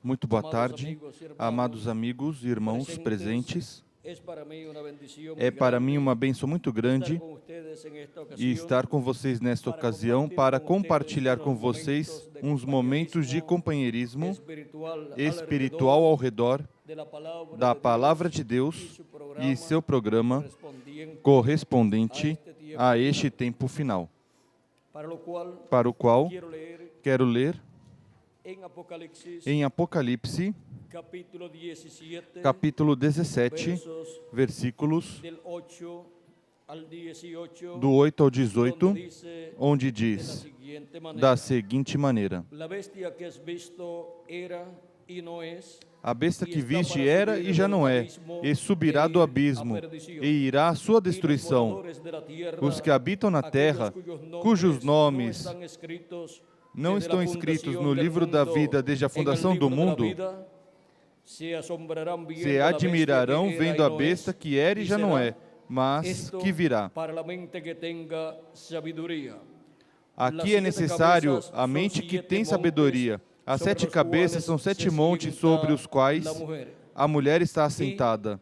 Muito boa tarde, amados amigos e irmãos presentes. É para mim uma bênção muito grande estar com vocês nesta ocasião para compartilhar com vocês uns momentos de companheirismo espiritual ao redor da Palavra de Deus e seu programa correspondente a este tempo final, para o qual quero ler em Apocalipse, capítulo 17, versículos do 8 ao 18, onde diz da seguinte maneira: a besta que viste era e já não é, e subirá do abismo, e irá à sua destruição. Os que habitam na terra, cujos nomes não estão escritos no livro da vida desde a fundação do mundo, se admirarão vendo a besta que era e já não é, mas que virá. Aqui é necessário a mente que tem sabedoria. As 7 cabeças são 7 montes sobre os quais a mulher está assentada.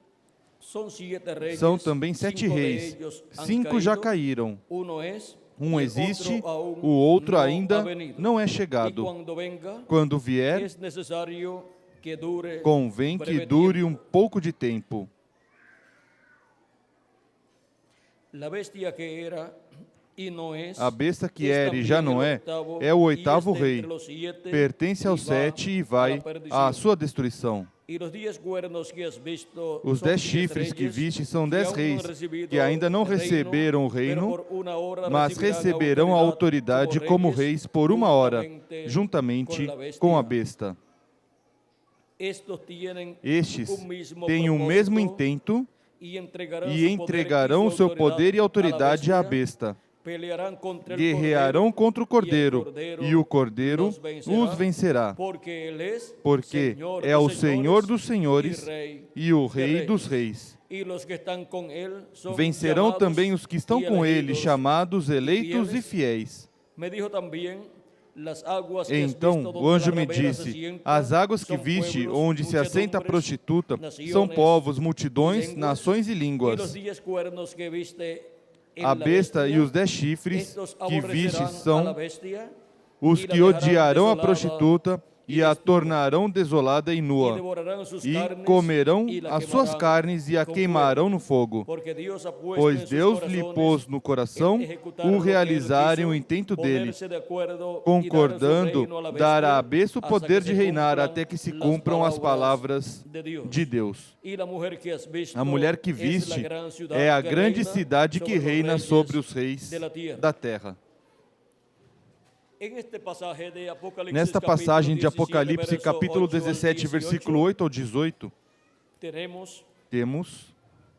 São também 7 reis. 5 já caíram. Um existe, o outro ainda não é chegado. Quando vier, convém que dure um pouco de tempo. A besta que era e já não é o 8º rei. Pertence aos 7 e vai à sua destruição. Os 10 chifres que viste são 10 reis, que ainda não receberam o reino, mas receberão a autoridade como reis por 1 hora, juntamente com a besta. Estes têm o mesmo intento e entregarão o seu poder e autoridade à besta. Guerrearão contra o Cordeiro, e o Cordeiro os vencerá, porque é o Senhor dos senhores e o Rei dos reis. Vencerão também os que estão com ele, chamados eleitos e fiéis. Então o anjo me disse: as águas que viste, onde se assenta a prostituta, são povos, multidões, nações e línguas. A besta e os 10 chifres que viste são os que odiarão a prostituta e a tornarão desolada e nua, e comerão as suas carnes e a queimarão no fogo, pois Deus lhe pôs no coração o realizarem o intento dele, concordando dar à besta o poder de reinar até que se cumpram as palavras de Deus. A mulher que viste é a grande cidade que reina sobre os reis da terra. Nesta passagem de Apocalipse, capítulo 17, versículo 8 ao 18, temos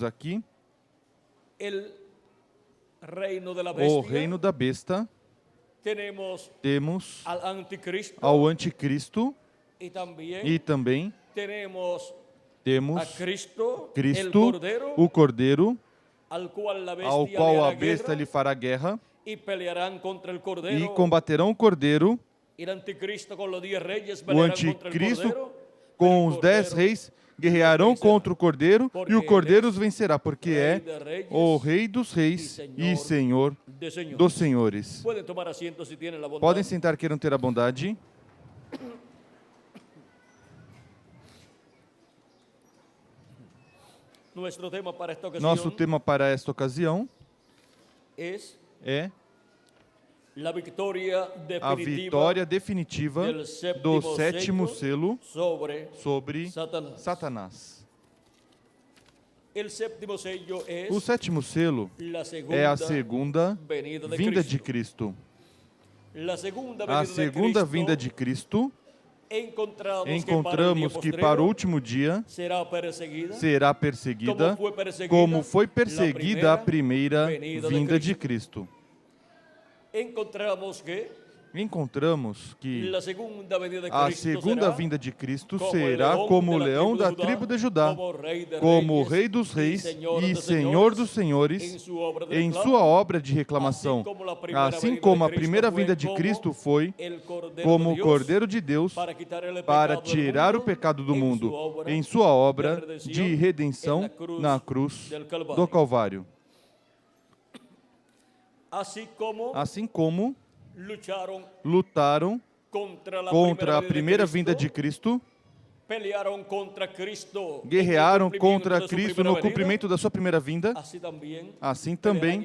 aqui o reino da besta, temos ao anticristo e também temos Cristo, o Cordeiro, ao qual a besta lhe fará guerra, e combaterão o Cordeiro. O anticristo com os 10 reis guerrearão contra o Cordeiro, e o Cordeiro os vencerá, porque é o Rei dos reis e Senhor dos senhores. Podem sentar, queiram ter a bondade. Nosso tema para esta ocasião é a vitória definitiva do 7º selo sobre Satanás. O 7º selo é a segunda vinda de Cristo. A segunda vinda de Cristo, encontramos que para o último dia será perseguida como foi perseguida a primeira vinda de Cristo. encontramos que a segunda vinda de Cristo será como o leão da tribo de Judá, como o Rei dos Reis e Senhor dos Senhores, em sua obra de reclamação. Assim como a primeira vinda de Cristo foi como o Cordeiro de Deus para tirar o pecado do mundo, em sua obra de redenção na cruz do Calvário. Assim como lutaram contra a primeira vinda de Cristo, guerrearam contra Cristo no cumprimento da sua primeira vinda, assim também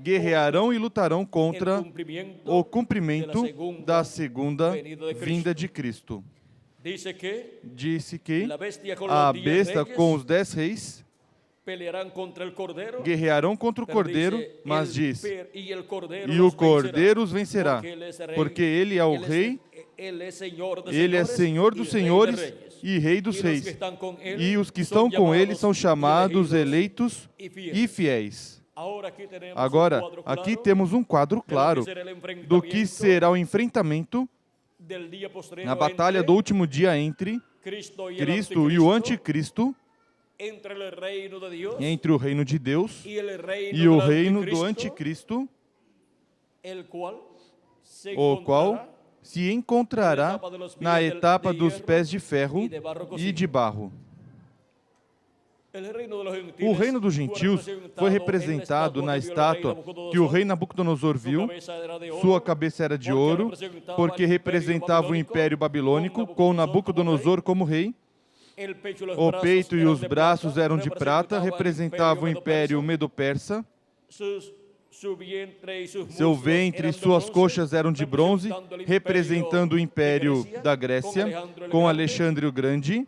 guerrearão e lutarão contra o cumprimento da segunda vinda de Cristo. Disse que a besta com os 10 reis guerrearão contra o Cordeiro, mas diz, e o Cordeiro os vencerá, porque ele é o Rei, ele é Senhor dos Senhores e Rei dos Reis, e os que estão com ele são chamados eleitos e fiéis. Agora, aqui temos um quadro claro do que será o enfrentamento na batalha do último dia entre Cristo e o Anticristo, entre o reino de Deus e o reino do Anticristo, o qual se encontrará na etapa dos pés de ferro e de barro. O reino dos gentios foi representado na estátua que o rei Nabucodonosor viu. Sua cabeça era de ouro, porque representava o Império Babilônico, com Nabucodonosor como rei. O peito e os braços eram de prata, representavam o Império Medo-Persa. Seu ventre e suas coxas eram de bronze, representando o Império da Grécia, com Alexandre o Grande.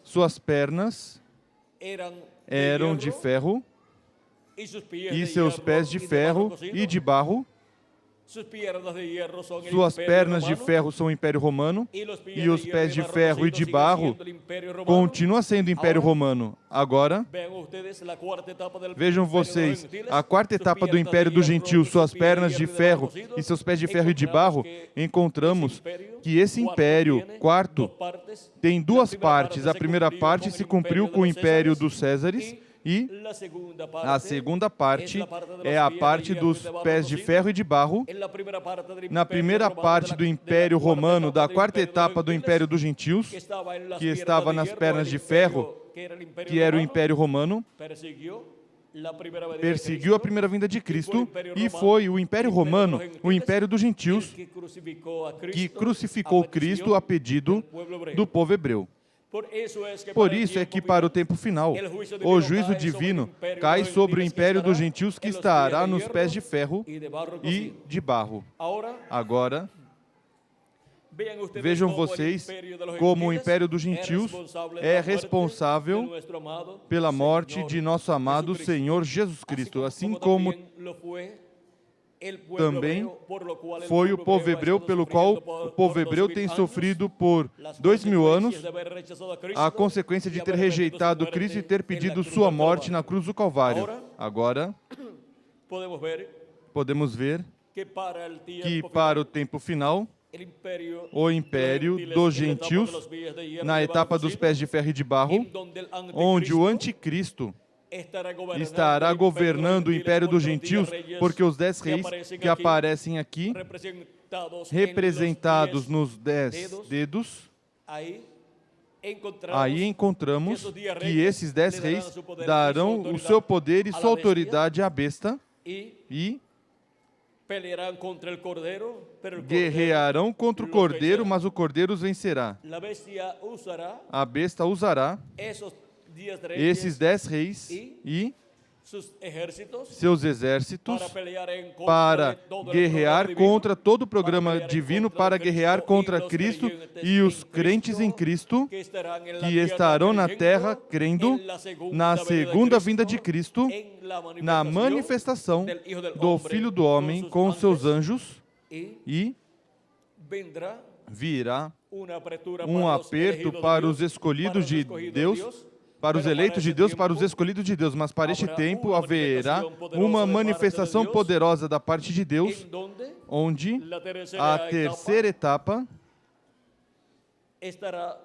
Suas pernas eram de ferro, e seus pés de ferro e de barro. Suas pernas de ferro são o Império Romano, e os pés de ferro e de barro continua sendo o Império Romano. Agora, vejam vocês, a quarta etapa do Império dos Gentios, suas pernas de ferro e seus pés de ferro e de barro, encontramos que esse Império quarto tem duas partes. A primeira parte se cumpriu com o Império dos Césares, e a segunda parte é a parte dos pés de ferro e de barro. Na primeira parte do Império Romano, da quarta etapa do Império dos Gentios, que estava nas pernas de ferro, que era o Império Romano, perseguiu a primeira vinda de Cristo, e foi o Império Romano, o Império dos Gentios, que crucificou Cristo a pedido do povo hebreu. Por isso é que para o tempo final, o juízo divino cai sobre o Império dos Gentios, que estará nos pés de ferro e de barro. Agora, vejam vocês como o Império dos Gentios é responsável pela morte de nosso amado Senhor Jesus Cristo, assim como também foi o povo hebreu, pelo qual o povo hebreu tem sofrido por 2000 anos a consequência de ter rejeitado Cristo e ter pedido sua morte na cruz do Calvário. Agora, podemos ver que para o tempo final, o Império dos Gentios, na etapa dos pés de ferro e de barro, onde o Anticristo estará governando o Império dos Gentios, porque os 10 reis que aparecem aqui, representados nos 10 dedos, aí encontramos que esses 10 reis darão o seu poder e sua autoridade à besta e guerrearão contra o Cordeiro, mas o Cordeiro os vencerá. A besta usará esses 10 reis e seus exércitos para guerrear contra todo o programa divino, para guerrear contra Cristo e os crentes em Cristo que estarão na terra crendo na segunda vinda de Cristo, na manifestação do Filho do Homem com seus anjos, e virá um aperto para os escolhidos de Deus, para os eleitos de Deus, para os escolhidos de Deus, mas para este tempo haverá uma manifestação poderosa da parte de Deus, onde a terceira etapa estará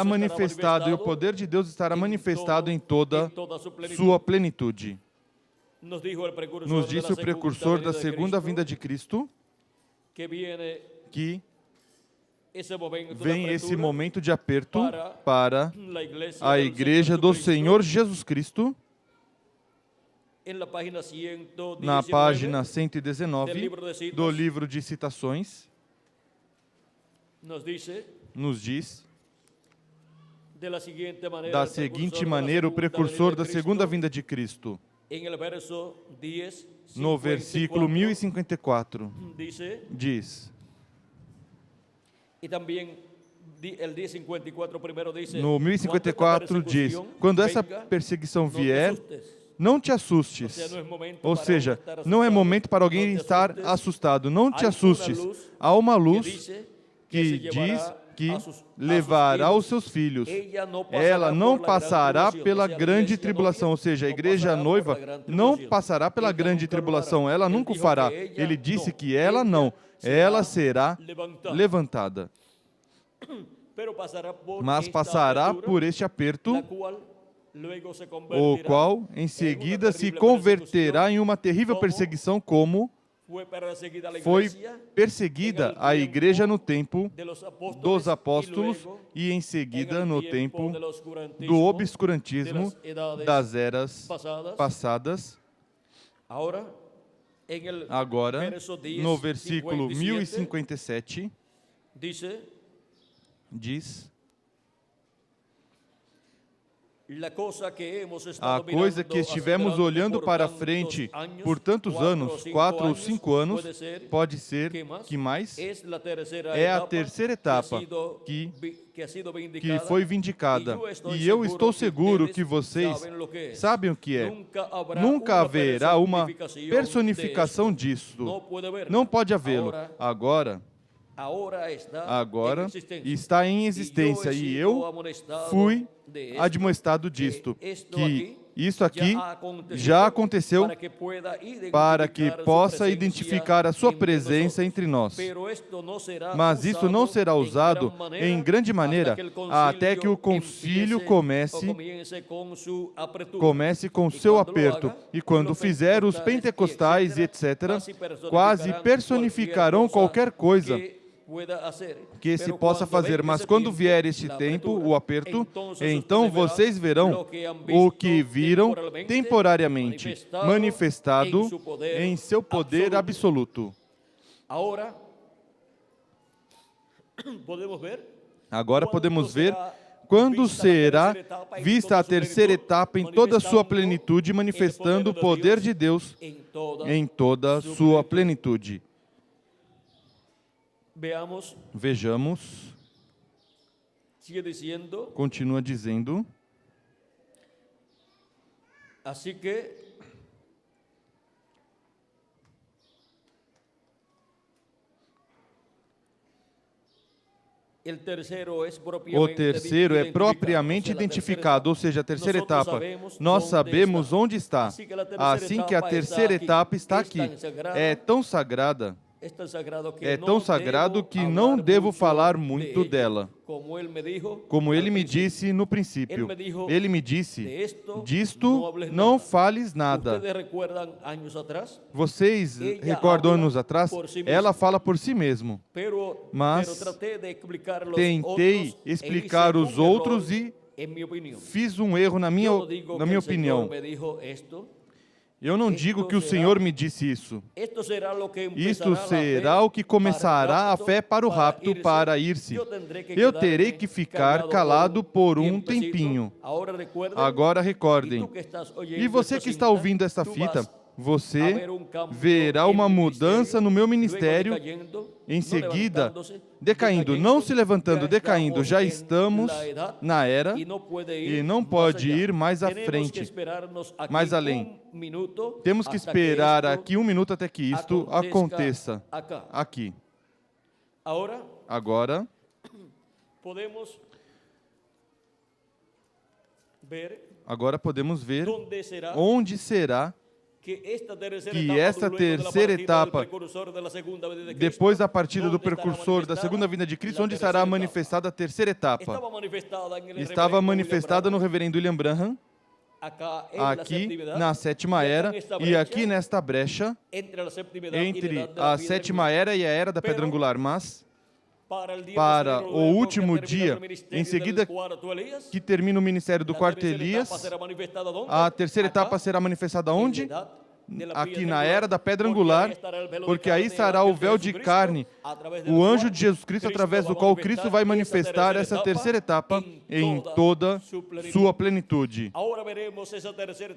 manifestado e o poder de Deus estará manifestado em toda sua plenitude. Nos disse o precursor da segunda vinda de Cristo que vem esse momento de aperto para a Igreja do Senhor Jesus Cristo. Na página 119 do livro de Citações, nos diz da seguinte maneira o precursor da segunda vinda de Cristo. No versículo 1054, diz... No 1054 diz: quando essa perseguição vier, não te assustes. Ou seja, não é momento para alguém estar assustado. Não te assustes. Há uma luz que diz que levará os seus filhos. Ela não passará pela grande tribulação. Ou seja, a igreja noiva não passará pela grande tribulação. Ela nunca o fará. Ele disse que ela não. Ela será levantada. Mas passará por este aperto, o qual em seguida se converterá em uma terrível perseguição, como foi perseguida a igreja no tempo dos apóstolos e em seguida no tempo do obscurantismo das eras passadas. Agora, no versículo 1057, diz: a coisa que estivemos olhando para frente por tantos anos, 4 ou 5 anos, pode ser que mais é a terceira etapa que foi vindicada. E eu estou seguro que vocês sabem o que é. Nunca haverá uma personificação disso. Não pode havê-lo. Agora está em existência, e eu fui admoestado disto, que isso aqui já aconteceu para que possa identificar a sua presença entre nós. Mas isso não será usado em grande maneira até que o concílio comece com seu aperto. E quando fizer os pentecostais e etc., quase personificarão qualquer coisa que se possa fazer, mas quando vier este tempo, o aperto, então vocês verão o que viram temporariamente manifestado em seu poder absoluto. Agora podemos ver quando será vista a terceira etapa em toda a sua plenitude, manifestando o poder de Deus em toda a sua plenitude. Vejamos. Continua dizendo. O terceiro é propriamente identificado, ou seja, a terceira etapa. Nós sabemos onde está. Assim que a terceira etapa está aqui. É tão sagrada. É tão sagrado que não devo falar muito dela. Como ele me disse no princípio. Ele me disse, disto não fales nada. Vocês recordam anos atrás? Ela fala por si mesmo. Mas tentei explicar os outros e fiz um erro na minha opinião. Eu não digo que o Senhor me disse isso. Isto será o que começará a fé para o rapto, para ir-se. Eu terei que ficar calado por um tempinho. Agora recordem. E você que está ouvindo esta fita, você verá uma mudança no meu ministério, em seguida, decaindo, não se levantando, decaindo. Já estamos na era e não pode ir mais à frente, mais além. Temos que esperar aqui 1 minuto até que isto aconteça aqui. Agora, Agora podemos ver onde será que esta terceira etapa, depois da partida do precursor da segunda vinda de Cristo, onde será manifestada a terceira etapa. Estava manifestada no reverendo William Branham, aqui na sétima era, e aqui nesta brecha, entre a sétima era e a era da pedra angular, mas para o último dia, em seguida que termina o ministério do quarto Elias, a terceira etapa será manifestada onde? Aqui na era da pedra angular, porque aí estará o véu de carne, o anjo de Jesus Cristo, através do qual Cristo vai manifestar essa terceira etapa em toda sua plenitude.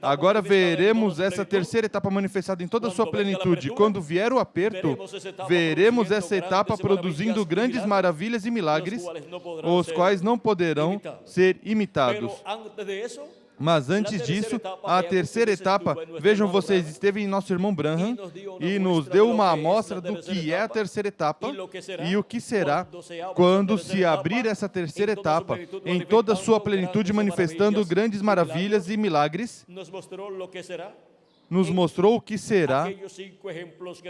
Agora veremos essa terceira etapa manifestada em toda sua plenitude. Quando vier o aperto, veremos essa etapa produzindo grandes maravilhas e milagres, os quais não poderão ser imitados. Mas antes disso, a terceira etapa, vejam vocês, esteve em nosso irmão Branham e nos deu uma amostra do que é a terceira etapa e o que será quando se abrir essa terceira etapa em toda a sua plenitude, manifestando grandes maravilhas e milagres. Nos mostrou o que será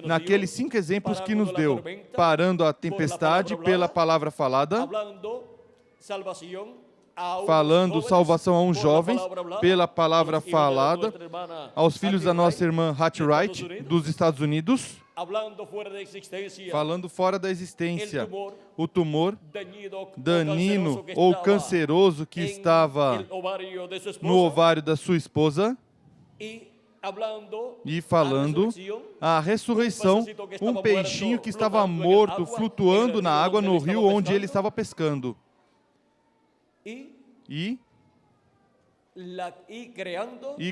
naqueles 5 exemplos que nos deu, parando a tempestade pela palavra falada, falando salvação a uns jovens pela palavra falada, aos filhos da nossa irmã Hatwright, dos Estados Unidos, falando fora da existência, o tumor danino ou canceroso que estava no ovário da sua esposa, e falando a ressurreição, um peixinho que estava morto, flutuando na água no rio onde ele estava pescando. E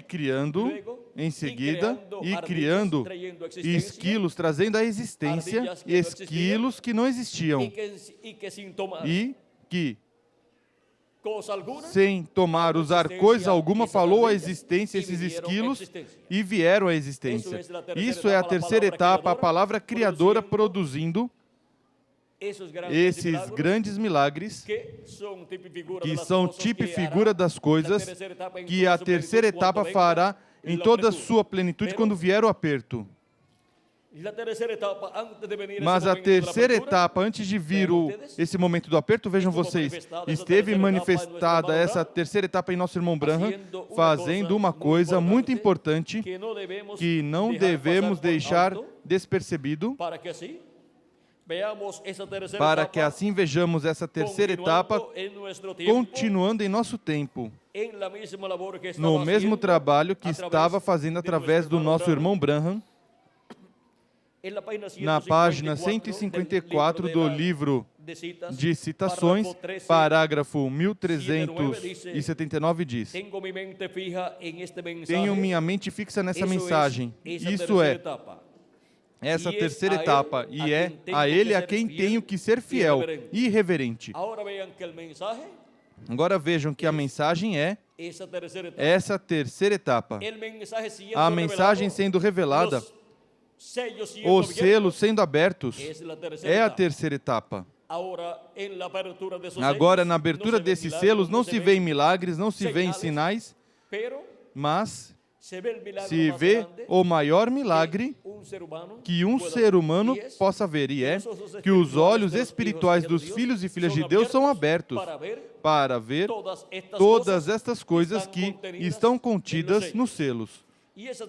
criando, em seguida, esquilos, trazendo à existência esquilos que não existiam. E que, sem usar coisa alguma, falou à existência esses esquilos e vieram à existência. Isso é a terceira etapa, a palavra criadora produzindo esses grandes milagres que são tipo e figura das coisas que a terceira etapa fará em toda a sua plenitude quando vier o aperto. Mas a terceira etapa, antes de vir esse momento do aperto, vejam vocês, esteve manifestada essa terceira etapa em nosso irmão Branham, fazendo uma coisa muito importante que não devemos deixar despercebido, para que assim vejamos essa terceira etapa continuando em nosso tempo, no mesmo trabalho que estava fazendo através do nosso irmão Branham, na página 154 do livro de citações, parágrafo 1379 diz: tenho minha mente fixa nessa mensagem, isso é, essa terceira etapa, e é a ele a quem tenho que ser fiel e reverente. Agora vejam que a mensagem é essa terceira etapa. A mensagem sendo revelada, os selos sendo abertos, é a terceira etapa. Agora, na abertura desses selos, não se vê milagres, não se vê sinais, mas se vê o maior milagre que um ser humano possa ver, e é que os olhos espirituais dos filhos e filhas de Deus são abertos para ver todas estas coisas que estão contidas nos selos. E essa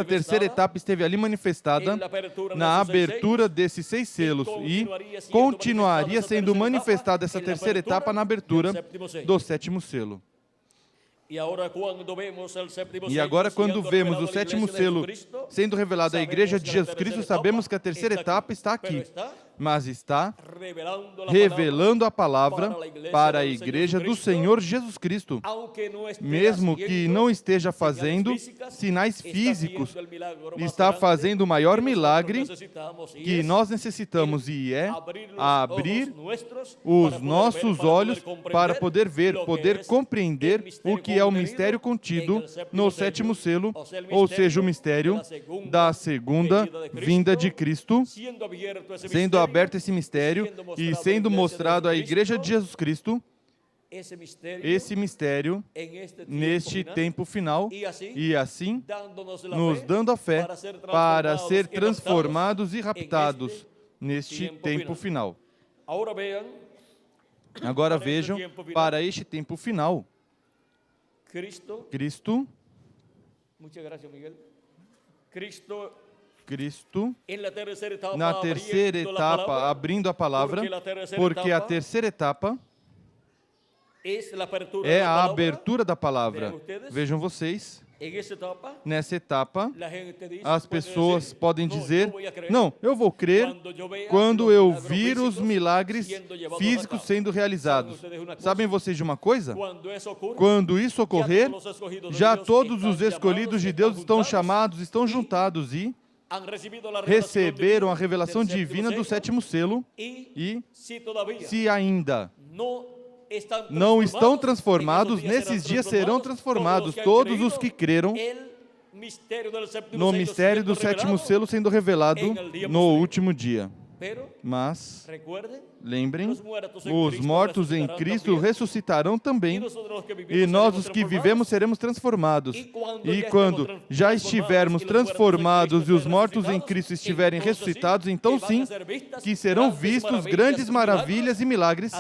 terceira etapa esteve ali manifestada na abertura desses 6 selos e continuaria sendo manifestada essa terceira etapa na abertura do 7º selo. E agora, quando vemos o 7º selo sendo revelado à Igreja de Jesus Cristo, sabemos que a terceira etapa está aqui, mas está revelando a palavra para a Igreja do Senhor Jesus Cristo. Mesmo que não esteja fazendo sinais físicos, está fazendo o maior milagre que nós necessitamos, e é abrir os nossos olhos para poder ver, poder compreender o que é o mistério contido no 7º selo, ou seja, o mistério da segunda vinda de Cristo, sendo aberto esse mistério e sendo mostrado à Igreja de Jesus Cristo, esse mistério neste tempo final e assim nos dando a fé para ser transformados e raptados neste tempo final. Agora vejam, para este tempo final, Cristo, na terceira etapa, abrindo a palavra, porque a terceira etapa é a abertura da palavra. Vejam vocês, nessa etapa, as pessoas podem dizer, não, eu vou crer quando eu vir os milagres físicos sendo realizados. Sabem vocês de uma coisa? Quando isso ocorrer, já todos os escolhidos de Deus estão chamados, estão juntados e receberam a revelação divina do sétimo selo e, se ainda não estão transformados, nesses dias serão transformados todos os que creram no mistério do sétimo selo sendo revelado no último dia. Mas, lembrem, os mortos em Cristo ressuscitarão também, e nós, os que vivemos, seremos transformados. E quando já estivermos transformados e os mortos em Cristo estiverem ressuscitados, então sim, que serão vistos grandes maravilhas e milagres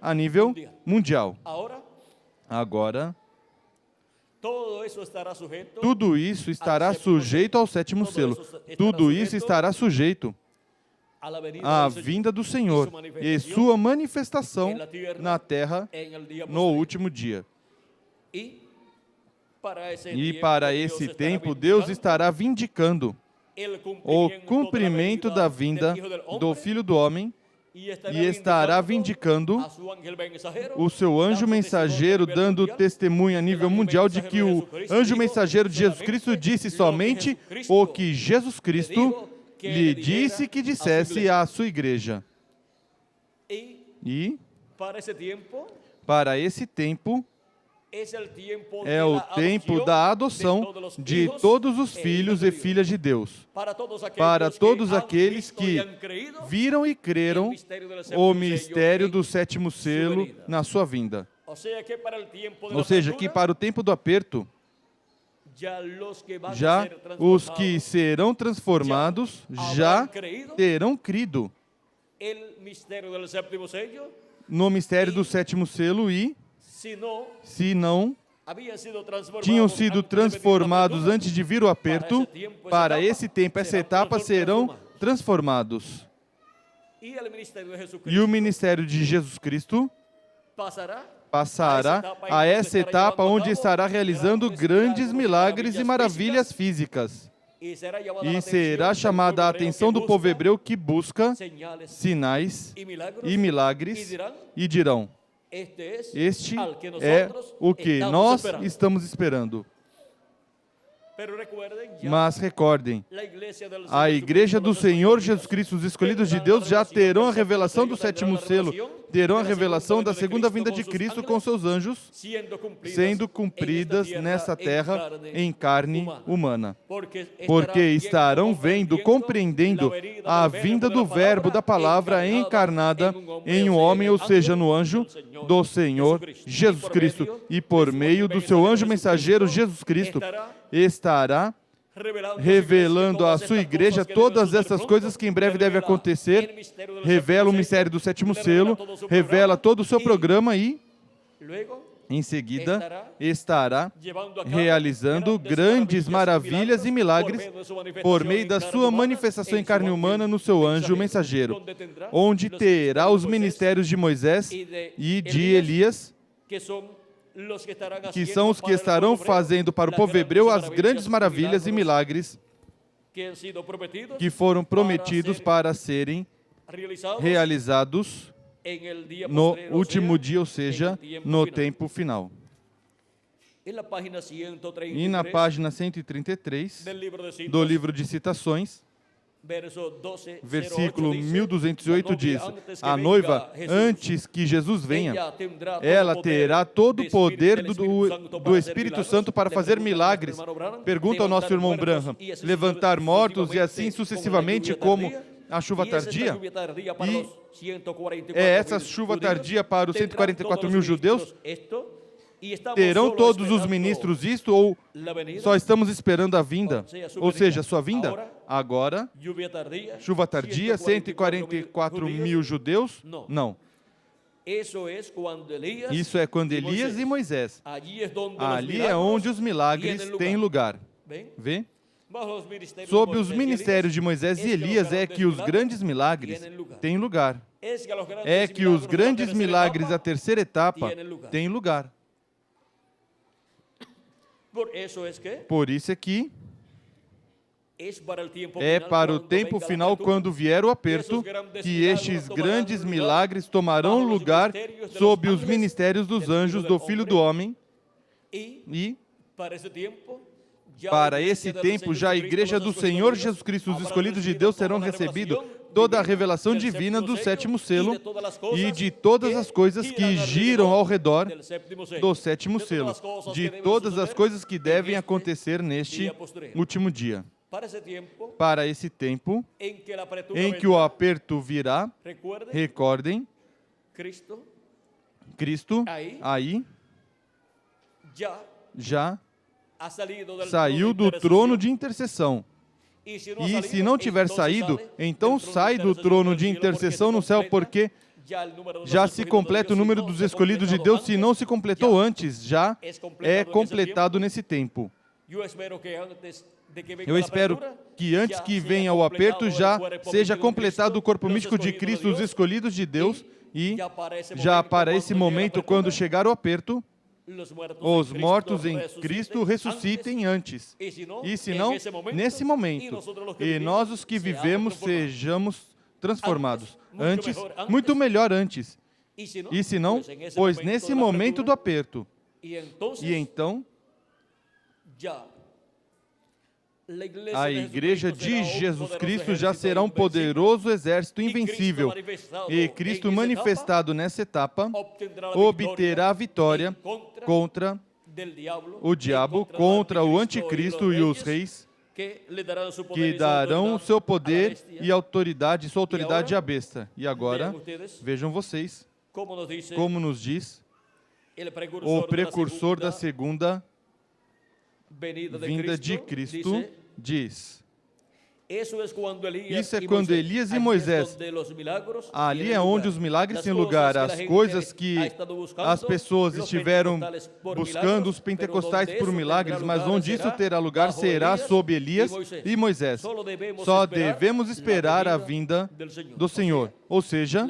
a nível mundial. Agora, tudo isso estará sujeito ao sétimo selo. Tudo isso estará sujeito à vinda do Senhor e sua manifestação na terra no último dia. E para esse tempo, Deus estará vindicando o cumprimento da vinda do Filho do Homem e estará vindicando o seu anjo mensageiro, dando testemunho a nível mundial de que o anjo mensageiro de Jesus Cristo disse somente o que Jesus Cristo lhe disse que dissesse à sua igreja. E, para esse tempo, é o tempo da adoção de todos os filhos e filhas de Deus. Para todos aqueles que viram e creram o mistério do sétimo selo na sua vinda. Ou seja, que para o tempo do aperto, já os que serão transformados já terão crido no mistério do sétimo selo e, se não tinham sido transformados antes de vir o aperto, para esse tempo, essa etapa, serão transformados. E o ministério de Jesus Cristo passará a essa etapa onde estará realizando grandes milagres e maravilhas físicas. E será chamada a atenção do povo hebreu que busca sinais e milagres e dirão, este é o que nós estamos esperando. Mas recordem, a igreja do Senhor Jesus Cristo, os escolhidos de Deus, já terão a revelação do sétimo selo, terão a revelação da segunda vinda de Cristo com seus anjos, sendo cumpridas nessa terra em carne humana. Porque estarão vendo, compreendendo a vinda do verbo da palavra encarnada em um homem, ou seja, no anjo do Senhor Jesus Cristo. E por meio do seu anjo mensageiro Jesus Cristo, estará revelando à sua igreja todas essas coisas que em breve devem acontecer, revela o mistério do sétimo selo, revela todo o seu programa e, em seguida, estará realizando grandes maravilhas e milagres por meio da sua manifestação em carne humana no seu anjo mensageiro, onde terá os ministérios de Moisés e de Elias, que são os que estarão fazendo para o povo hebreu as grandes maravilhas e milagres que foram prometidos para serem realizados no último dia, ou seja, no tempo final. E na página 133 do livro de Citações, versículo 1208 diz, a noiva, antes que Jesus venha, ela terá todo o poder do Espírito Santo para fazer milagres. Pergunta ao nosso irmão Branham, levantar mortos e assim sucessivamente como a chuva tardia, e essa chuva tardia para os 144 mil judeus, terão todos os ministros isto, ou só estamos esperando a vinda? Ou seja, a sua vinda? Agora, chuva tardia, 144 mil judeus? Não. Isso é quando Elias e Moisés. Ali é onde os milagres têm lugar. Vê? Sob os ministérios de Moisés e Elias é que os grandes milagres têm lugar. É que os grandes milagres da terceira etapa têm lugar. Por isso é que é para o tempo final, quando vier o aperto, que estes grandes milagres tomarão lugar sob os ministérios dos anjos do Filho do Homem. E, para esse tempo, já a Igreja do Senhor Jesus Cristo, os escolhidos de Deus, terão recebido toda a revelação divina do sétimo selo e de todas as coisas que giram ao redor do sétimo selo, de todas as coisas que devem acontecer neste último dia. Para esse tempo em que o aperto virá, recordem, Cristo aí já saiu do trono de intercessão. E se não tiver saído, então sai do trono de intercessão no céu, porque já se completa o número dos escolhidos de Deus. Se não se completou antes, já é completado nesse tempo. Eu espero que antes que venha o aperto, já seja completado o corpo místico de Cristo, os escolhidos de Deus, e já para esse momento, quando chegar o aperto, os mortos em Cristo ressuscitem antes. E se não, nesse momento, e nós os que vivemos sejamos transformados. Antes, muito melhor antes. E se não, pois nesse momento do aperto. E então, a Igreja de Jesus Cristo já será um poderoso exército invencível. E Cristo manifestado nessa etapa obterá a vitória contra o diabo, contra o anticristo e os reis que darão o seu poder e autoridade, sua autoridade à besta. E agora, vejam vocês, como nos diz o precursor da segunda vinda de Cristo, diz: isso é quando Elias e Moisés, ali é onde os milagres têm lugar, as coisas que as pessoas estiveram buscando, os pentecostais, por milagres, mas onde isso terá lugar será sob Elias e Moisés. Só devemos esperar a vinda do Senhor, ou seja,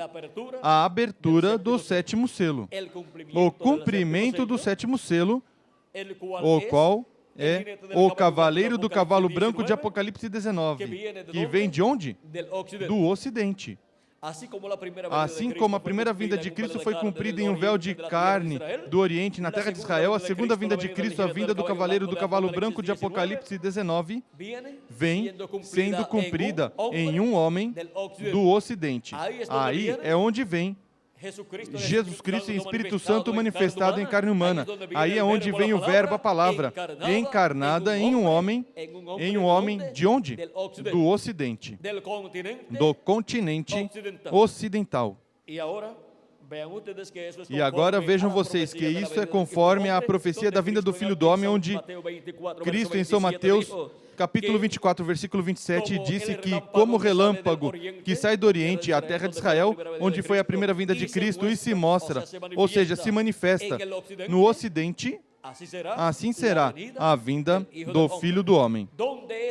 a abertura do sétimo selo, o cumprimento do sétimo selo, o qual é o cavaleiro do cavalo branco de Apocalipse 19, que vem de onde? Do Ocidente. Assim como a primeira vinda de Cristo foi cumprida em um véu de carne do Oriente, na terra de Israel, a segunda vinda de Cristo, a vinda do cavaleiro do cavalo branco de Apocalipse 19, vem sendo cumprida em um homem do Ocidente. Aí é onde vem Jesus Cristo e Espírito Santo manifestado em carne humana. Aí é onde vem o verbo, a palavra, encarnada em um homem de onde? Do Ocidente, do continente ocidental. E agora vejam vocês que isso é conforme a profecia da vinda do Filho do Homem, onde Cristo, em São Mateus, capítulo 24, versículo 27, disse que, como relâmpago que sai do Oriente, a terra de Israel, onde foi a primeira vinda de Cristo, e se mostra, ou seja, se manifesta no Ocidente, assim será a vinda do Filho do Homem.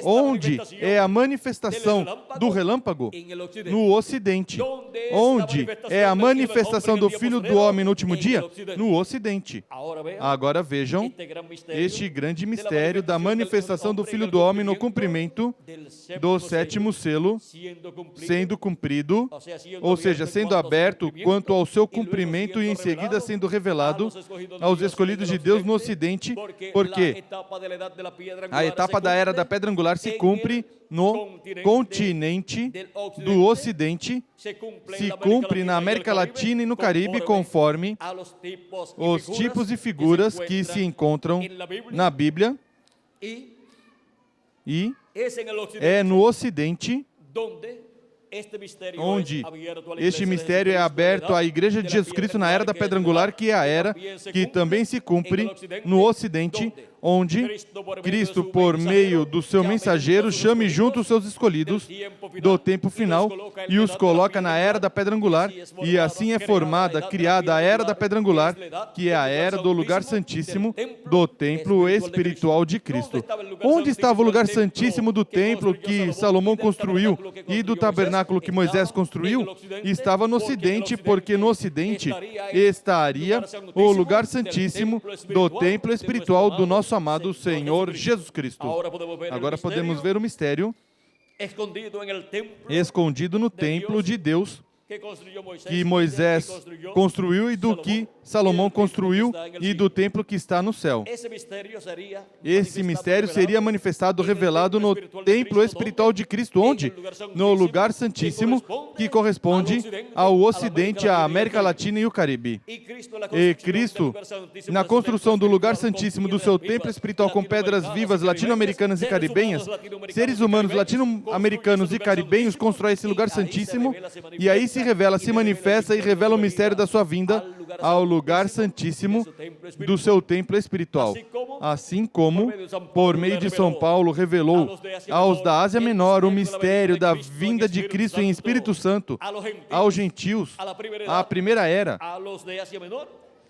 Onde é a manifestação do relâmpago? No Ocidente. Onde é a manifestação do Filho do Homem no último dia? No Ocidente. Agora vejam este grande mistério da manifestação do Filho do Homem no cumprimento do sétimo selo sendo cumprido, ou seja, sendo aberto quanto ao seu cumprimento e em seguida sendo revelado aos escolhidos de Deus no Ocidente, porque a etapa da era da pedra angular se cumpre no continente do Ocidente, se cumpre na América Latina e no Caribe, conforme os tipos e figuras que se encontram na Bíblia, e é no Ocidente onde este mistério é aberto à Igreja de Jesus Cristo na era da Pedra Angular, que é a era que também se cumpre no Ocidente, onde Cristo, por meio do seu mensageiro, chame junto os seus escolhidos do tempo final e os coloca na era da Pedra Angular, e assim é formada, criada a era da Pedra Angular, que é a era do lugar santíssimo do templo espiritual de Cristo. Onde estava o lugar santíssimo do templo que Salomão construiu e do tabernáculo que Moisés construiu? Estava no Ocidente, porque no Ocidente estaria o lugar santíssimo do templo espiritual do nosso amado Senhor Jesus Cristo. Agora podemos ver o mistério escondido no templo de Deus, que Moisés construiu e do que Salomão construiu e do templo que está no céu. Esse mistério seria manifestado, revelado no templo espiritual de Cristo, onde? No lugar santíssimo, que corresponde ao Ocidente, à América Latina e o Caribe. E Cristo, na construção do lugar santíssimo do seu templo espiritual com pedras vivas latino-americanas e caribenhas, seres humanos latino-americanos e caribenhos constroem esse lugar santíssimo, e aí se revela, se manifesta e revela o mistério da sua vinda ao lugar santíssimo do seu templo espiritual. Assim como, por meio de São Paulo, revelou aos da Ásia Menor o mistério da vinda de Cristo em Espírito Santo, aos gentios, à primeira era,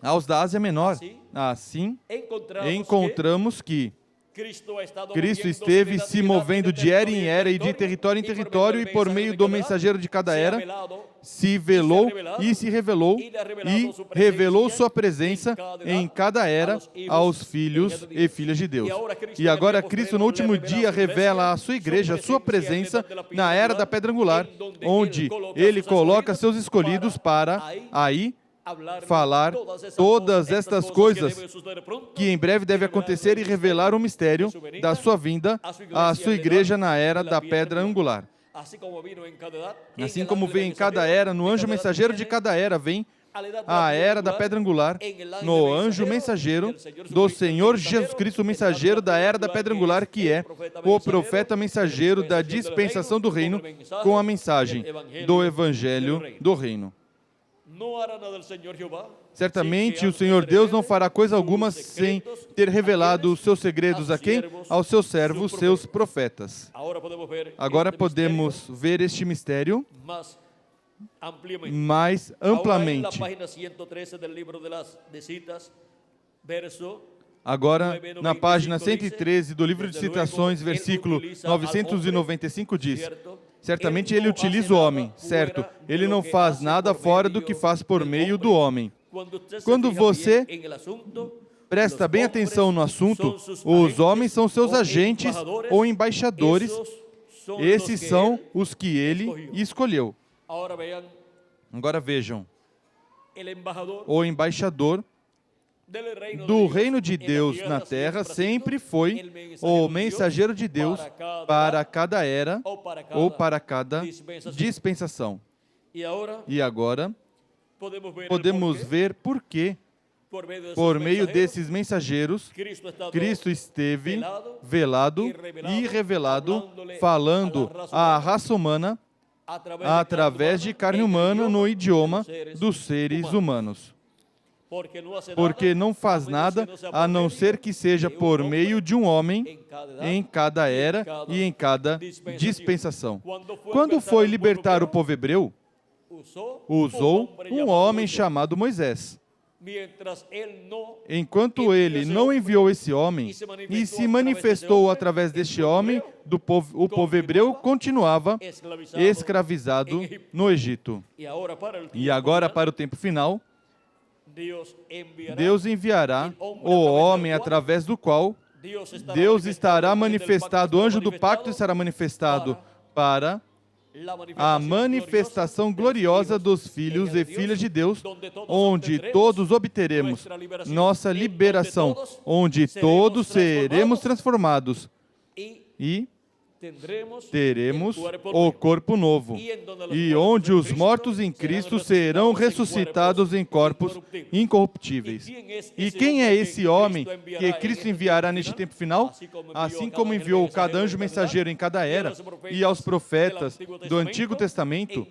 aos da Ásia Menor. Assim, encontramos que Cristo esteve se movendo de era em era e de território em território, e por meio do mensageiro de cada era, se velou e se revelou, e revelou sua presença em cada era aos filhos e filhas de Deus. E agora Cristo, no último dia, revela à sua igreja, a sua presença na era da Pedra Angular, onde Ele coloca seus escolhidos para aí falar todas estas coisas que em breve deve acontecer e revelar o mistério da sua vinda à sua igreja na era da Pedra Angular. Assim como vem em cada era, no anjo mensageiro de cada era vem a era da Pedra Angular, no anjo mensageiro do Senhor Jesus Cristo, o mensageiro da era da Pedra Angular, que é o profeta mensageiro da dispensação do reino, com a mensagem do Evangelho do reino. Certamente o Senhor Deus não fará coisa alguma sem ter revelado os seus segredos a quem? Aos seus servos, seus profetas. Agora podemos ver este mistério mais amplamente. Agora, na página 113 do livro de Citações, versículo 995 diz: certamente ele utiliza o homem, certo? Ele não faz nada fora do que faz por meio do homem. Quando você presta bem atenção no assunto, os homens são seus agentes ou embaixadores. Esses são os que ele escolheu. Agora vejam, o embaixador do reino de Deus na terra sempre foi o mensageiro de Deus para cada era ou para cada dispensação. E agora podemos ver por que, por meio desses mensageiros, Cristo esteve velado e revelado, falando à raça humana através de carne humana no idioma dos seres humanos. Porque não faz nada a não ser que seja por meio de um homem em cada era e em cada dispensação. Quando foi libertar o povo hebreu, usou um homem chamado Moisés. Enquanto ele não enviou esse homem e se manifestou através deste homem, o povo hebreu continuava escravizado no Egito. E agora, para o tempo final, Deus enviará o homem através do qual Deus estará manifestado, o anjo do pacto estará manifestado para a manifestação gloriosa dos filhos e filhas de Deus, onde todos obteremos nossa liberação, onde todos seremos transformados e teremos o corpo novo, e onde os mortos em Cristo serão ressuscitados em corpos incorruptíveis. E quem é esse homem que Cristo enviará neste tempo final? Assim como enviou cada anjo mensageiro em cada era, e aos profetas do Antigo Testamento,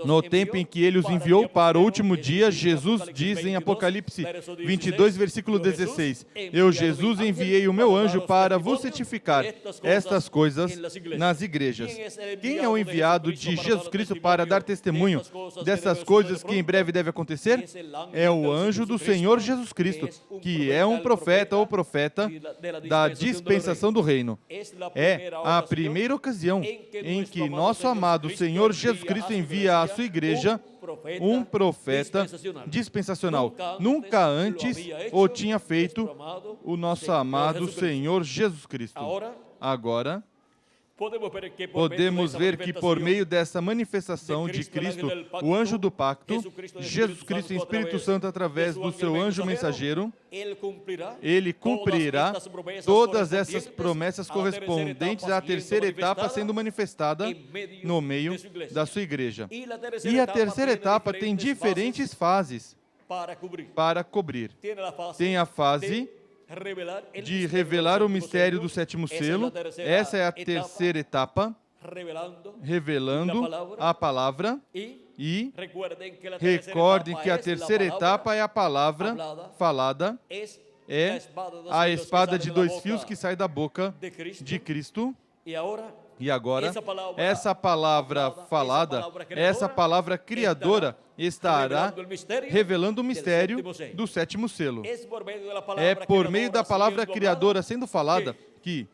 no tempo em que ele os enviou para o último dia, Jesus diz em Apocalipse 22, versículo 16, eu, Jesus, enviei o meu anjo para vos certificar estas coisas nas igrejas. Quem é o enviado de Jesus Cristo para dar testemunho dessas coisas que em breve devem acontecer? É o anjo do Senhor Jesus Cristo, que é um profeta ou profeta da dispensação do reino. É a primeira ocasião em que nosso amado Senhor Jesus Cristo envia à sua igreja um profeta dispensacional. Nunca antes o tinha feito o nosso amado Senhor Jesus Cristo. Agora, podemos ver que por meio dessa manifestação de Cristo, o anjo do pacto, Jesus Cristo em Espírito Santo através do seu anjo mensageiro, ele cumprirá todas essas promessas correspondentes à terceira etapa sendo manifestada no meio da sua igreja. E a terceira etapa tem diferentes fases para cobrir. Tem a fase de revelar o mistério do sétimo selo. Essa é a terceira etapa, revelando a palavra. E recordem que a terceira etapa é a palavra falada, é a espada de dois fios que sai da boca de Cristo. E agora, essa palavra falada, essa palavra criadora, estará revelando o mistério do sétimo selo. É por meio da palavra criadora sendo falada que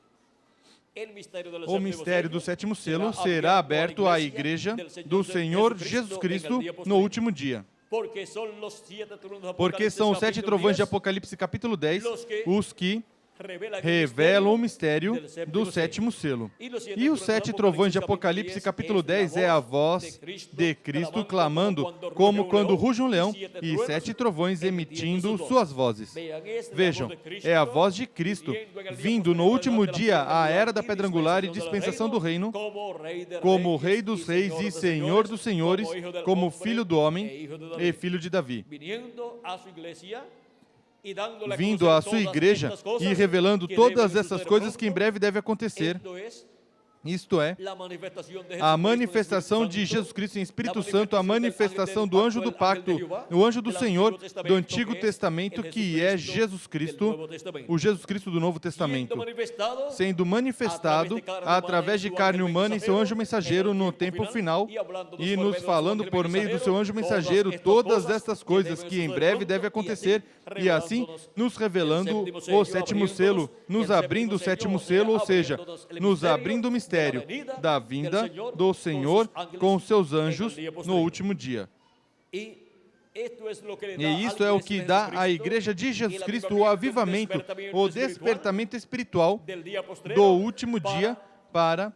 o mistério do sétimo selo será aberto à igreja do Senhor Jesus Cristo no último dia. Porque são os 7 trovões de Apocalipse capítulo 10 os que revelam o mistério do sétimo selo. E os 7 trovões de Apocalipse capítulo 10 é a voz de Cristo clamando como quando ruge um leão e 7 trovões emitindo suas vozes. Vejam, é a voz de Cristo vindo no último dia à era da pedra angular e dispensação do reino, como Rei dos reis e Senhor dos senhores, como Filho do homem e Filho de Davi, vindo à sua igreja e revelando todas essas coisas que em breve devem acontecer. Isto é, a manifestação de Jesus Cristo em Espírito Santo, a manifestação do anjo do pacto, o anjo do Senhor do Antigo Testamento, que é Jesus Cristo, o Jesus Cristo do Novo Testamento, sendo manifestado através de carne humana em seu anjo mensageiro no tempo final e nos falando por meio do seu anjo mensageiro todas estas coisas que em breve devem acontecer e assim nos revelando o sétimo selo, nos abrindo o sétimo selo, ou seja, nos abrindo o mistério da vinda do Senhor com seus anjos no último dia. E isto é o que dá à igreja de Jesus Cristo o avivamento, o despertamento espiritual do último dia para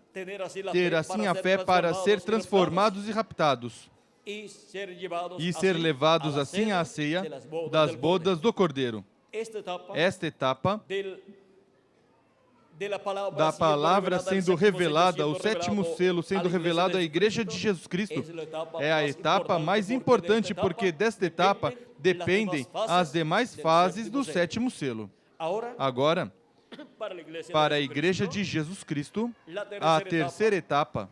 ter assim a fé para ser transformados e raptados e ser levados assim à ceia das bodas do Cordeiro. Esta etapa da palavra sendo revelada, o sétimo selo sendo revelado à igreja de Jesus Cristo, é a etapa mais importante, porque desta etapa dependem as demais fases do sétimo selo. Agora, para a igreja de Jesus Cristo, a terceira etapa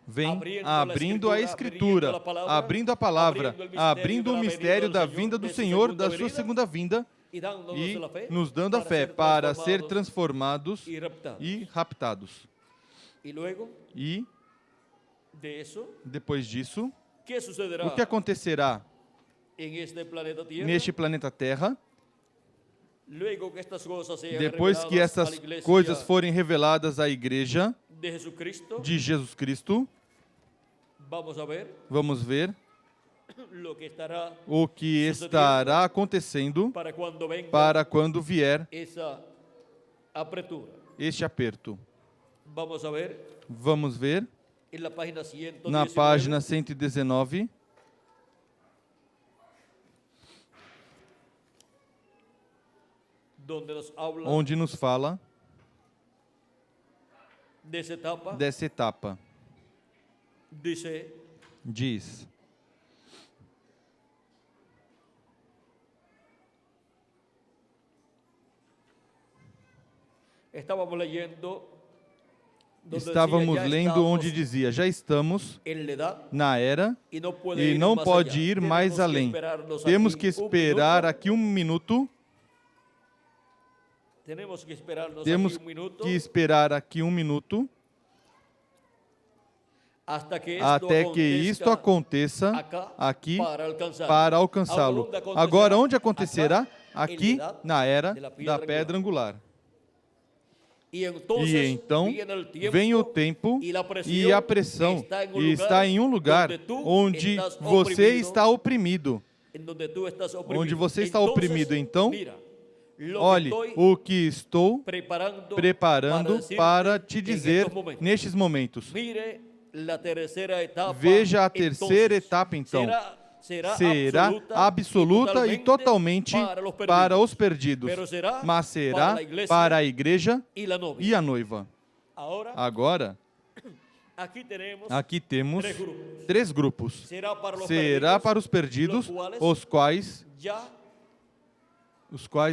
vem abrindo a Escritura, abrindo a palavra, abrindo o mistério da vinda do Senhor, da sua segunda vinda, e nos dando a fé para ser transformados e raptados. E, depois disso, o que acontecerá neste planeta Terra? Depois que essas coisas forem reveladas à igreja de Jesus Cristo, vamos ver o que estará acontecendo para quando vier este aperto. Vamos ver na página 119, onde nos fala dessa etapa. Diz: estávamos lendo onde dizia: já estamos na era e não pode ir mais além. Temos que esperar aqui um minuto. Temos que esperar aqui um minuto até que isto aconteça aqui para alcançá-lo. Agora, onde acontecerá? Aqui na era da pedra angular. E então vem o tempo e a pressão, e está em um lugar onde você está oprimido. Onde você está oprimido. Então, olhe o que estou preparando para te dizer nestes momentos. Veja a terceira etapa, então. Será absoluta e totalmente para os perdidos, mas será para a igreja e a noiva. Agora, aqui temos 3 grupos. Será para os perdidos, os quais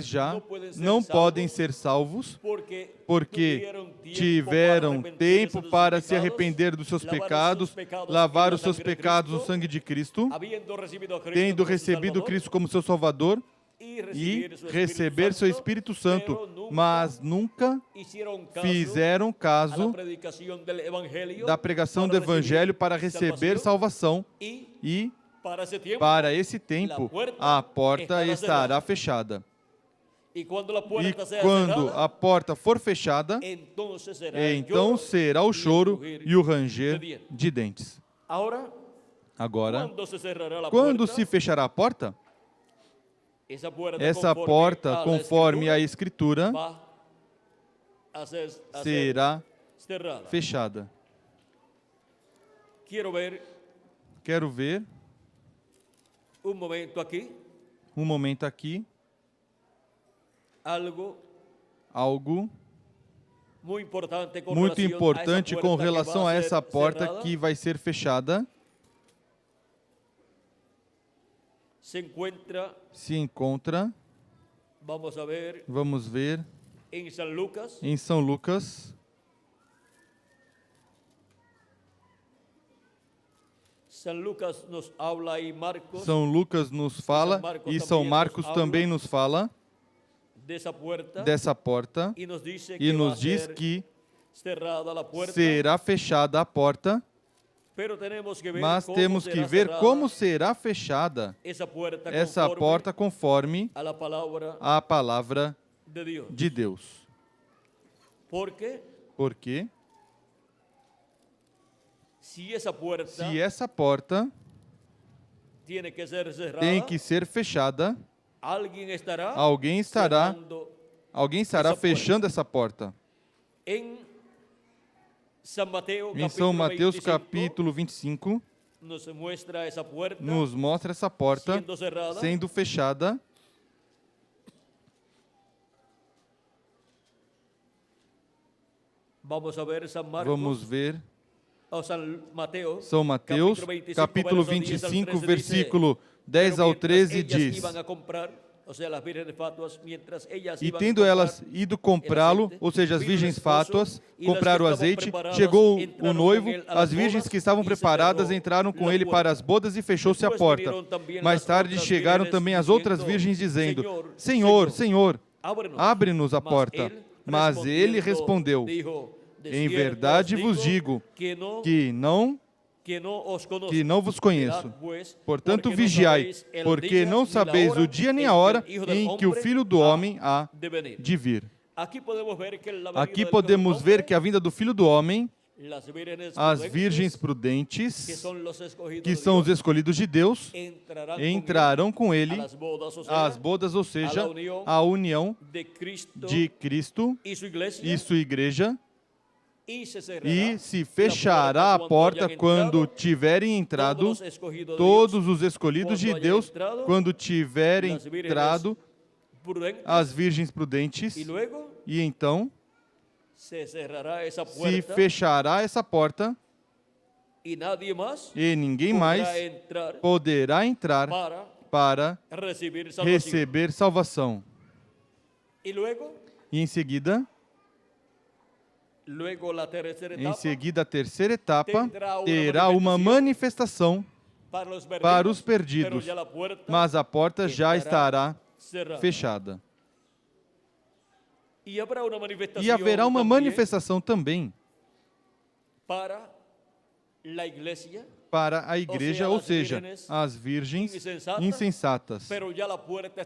já não podem ser salvos, porque tiveram tempo para se arrepender dos seus pecados, lavar os seus pecados no sangue de Cristo, tendo recebido Cristo como seu Salvador e receber seu Espírito Santo, mas nunca fizeram caso da pregação do Evangelho para receber salvação, e para esse tempo a porta estará fechada. E quando a porta for fechada, então será o choro e o ranger de dentes. Agora, quando se fechará a porta? Essa porta, conforme a Escritura, será fechada. Quero ver um momento aqui. Algo muito importante com relação a essa porta que vai ser fechada. Se encontra, vamos ver, em São Lucas. São Lucas nos fala e São Marcos também nos fala dessa porta e nos diz que será fechada a porta, mas temos que ver como será fechada essa porta conforme a palavra de Deus. Porque se essa porta tem que ser fechada, alguém estará fechando essa porta. Em São Mateus capítulo 25, nos mostra essa porta sendo fechada. Vamos ver São Mateus capítulo 25, versículo 10 ao 13 diz: e tendo elas ido comprá-lo, ou seja, as virgens fátuas, compraram o azeite, chegou o noivo, as virgens que estavam preparadas entraram com ele para as bodas e fechou-se a porta. Mais tarde chegaram também as outras virgens dizendo: Senhor, Senhor, abre-nos a porta. Mas ele respondeu: em verdade vos digo que não vos conheço. Portanto, vigiai, porque não sabeis o dia nem a hora em que o Filho do Homem há de vir. Aqui podemos ver que a vinda do Filho do Homem, as virgens prudentes, que são os escolhidos de Deus, entrarão com ele às bodas, ou seja, a união de Cristo e sua igreja. E se fechará a porta quando tiverem entrado todos os escolhidos de Deus, quando tiverem entrado as virgens prudentes, e então se fechará essa porta e ninguém mais poderá entrar para receber salvação. E em seguida, a terceira etapa terá uma manifestação para os perdidos, mas a porta já estará fechada. E haverá uma manifestação também para a igreja, ou seja, as virgens insensatas.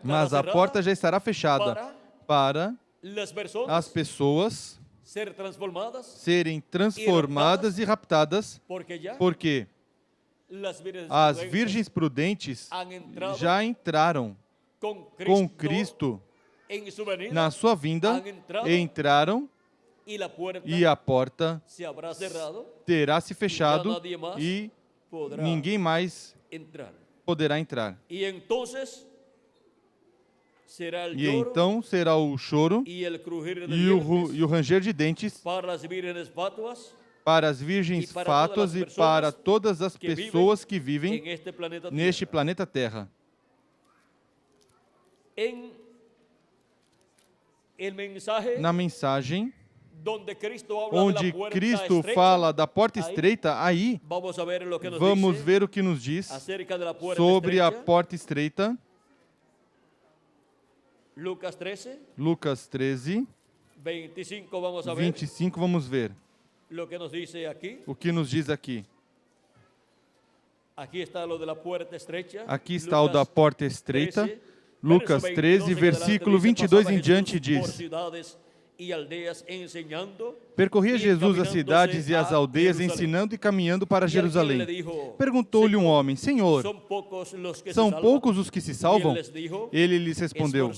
Mas a porta já estará fechada para as pessoas serem transformadas e raptadas, porque as virgens prudentes já entraram com Cristo na sua vinda, entraram e a porta terá se fechado e ninguém mais poderá entrar. E então será o choro e o ranger de dentes para as virgens fátuas e para todas as pessoas que vivem neste planeta Terra. Na mensagem onde Cristo fala da porta estreita, aí vamos ver o que nos diz sobre a porta estreita. Lucas 13, 25, vamos ver o que nos diz aqui. Aqui está o da porta estreita. Lucas 13, versículo 22 em diante diz: Percorria Jesus as cidades e as aldeias, ensinando e caminhando para Jerusalém. Perguntou-lhe um homem: Senhor, são poucos os que se salvam? Ele lhes respondeu: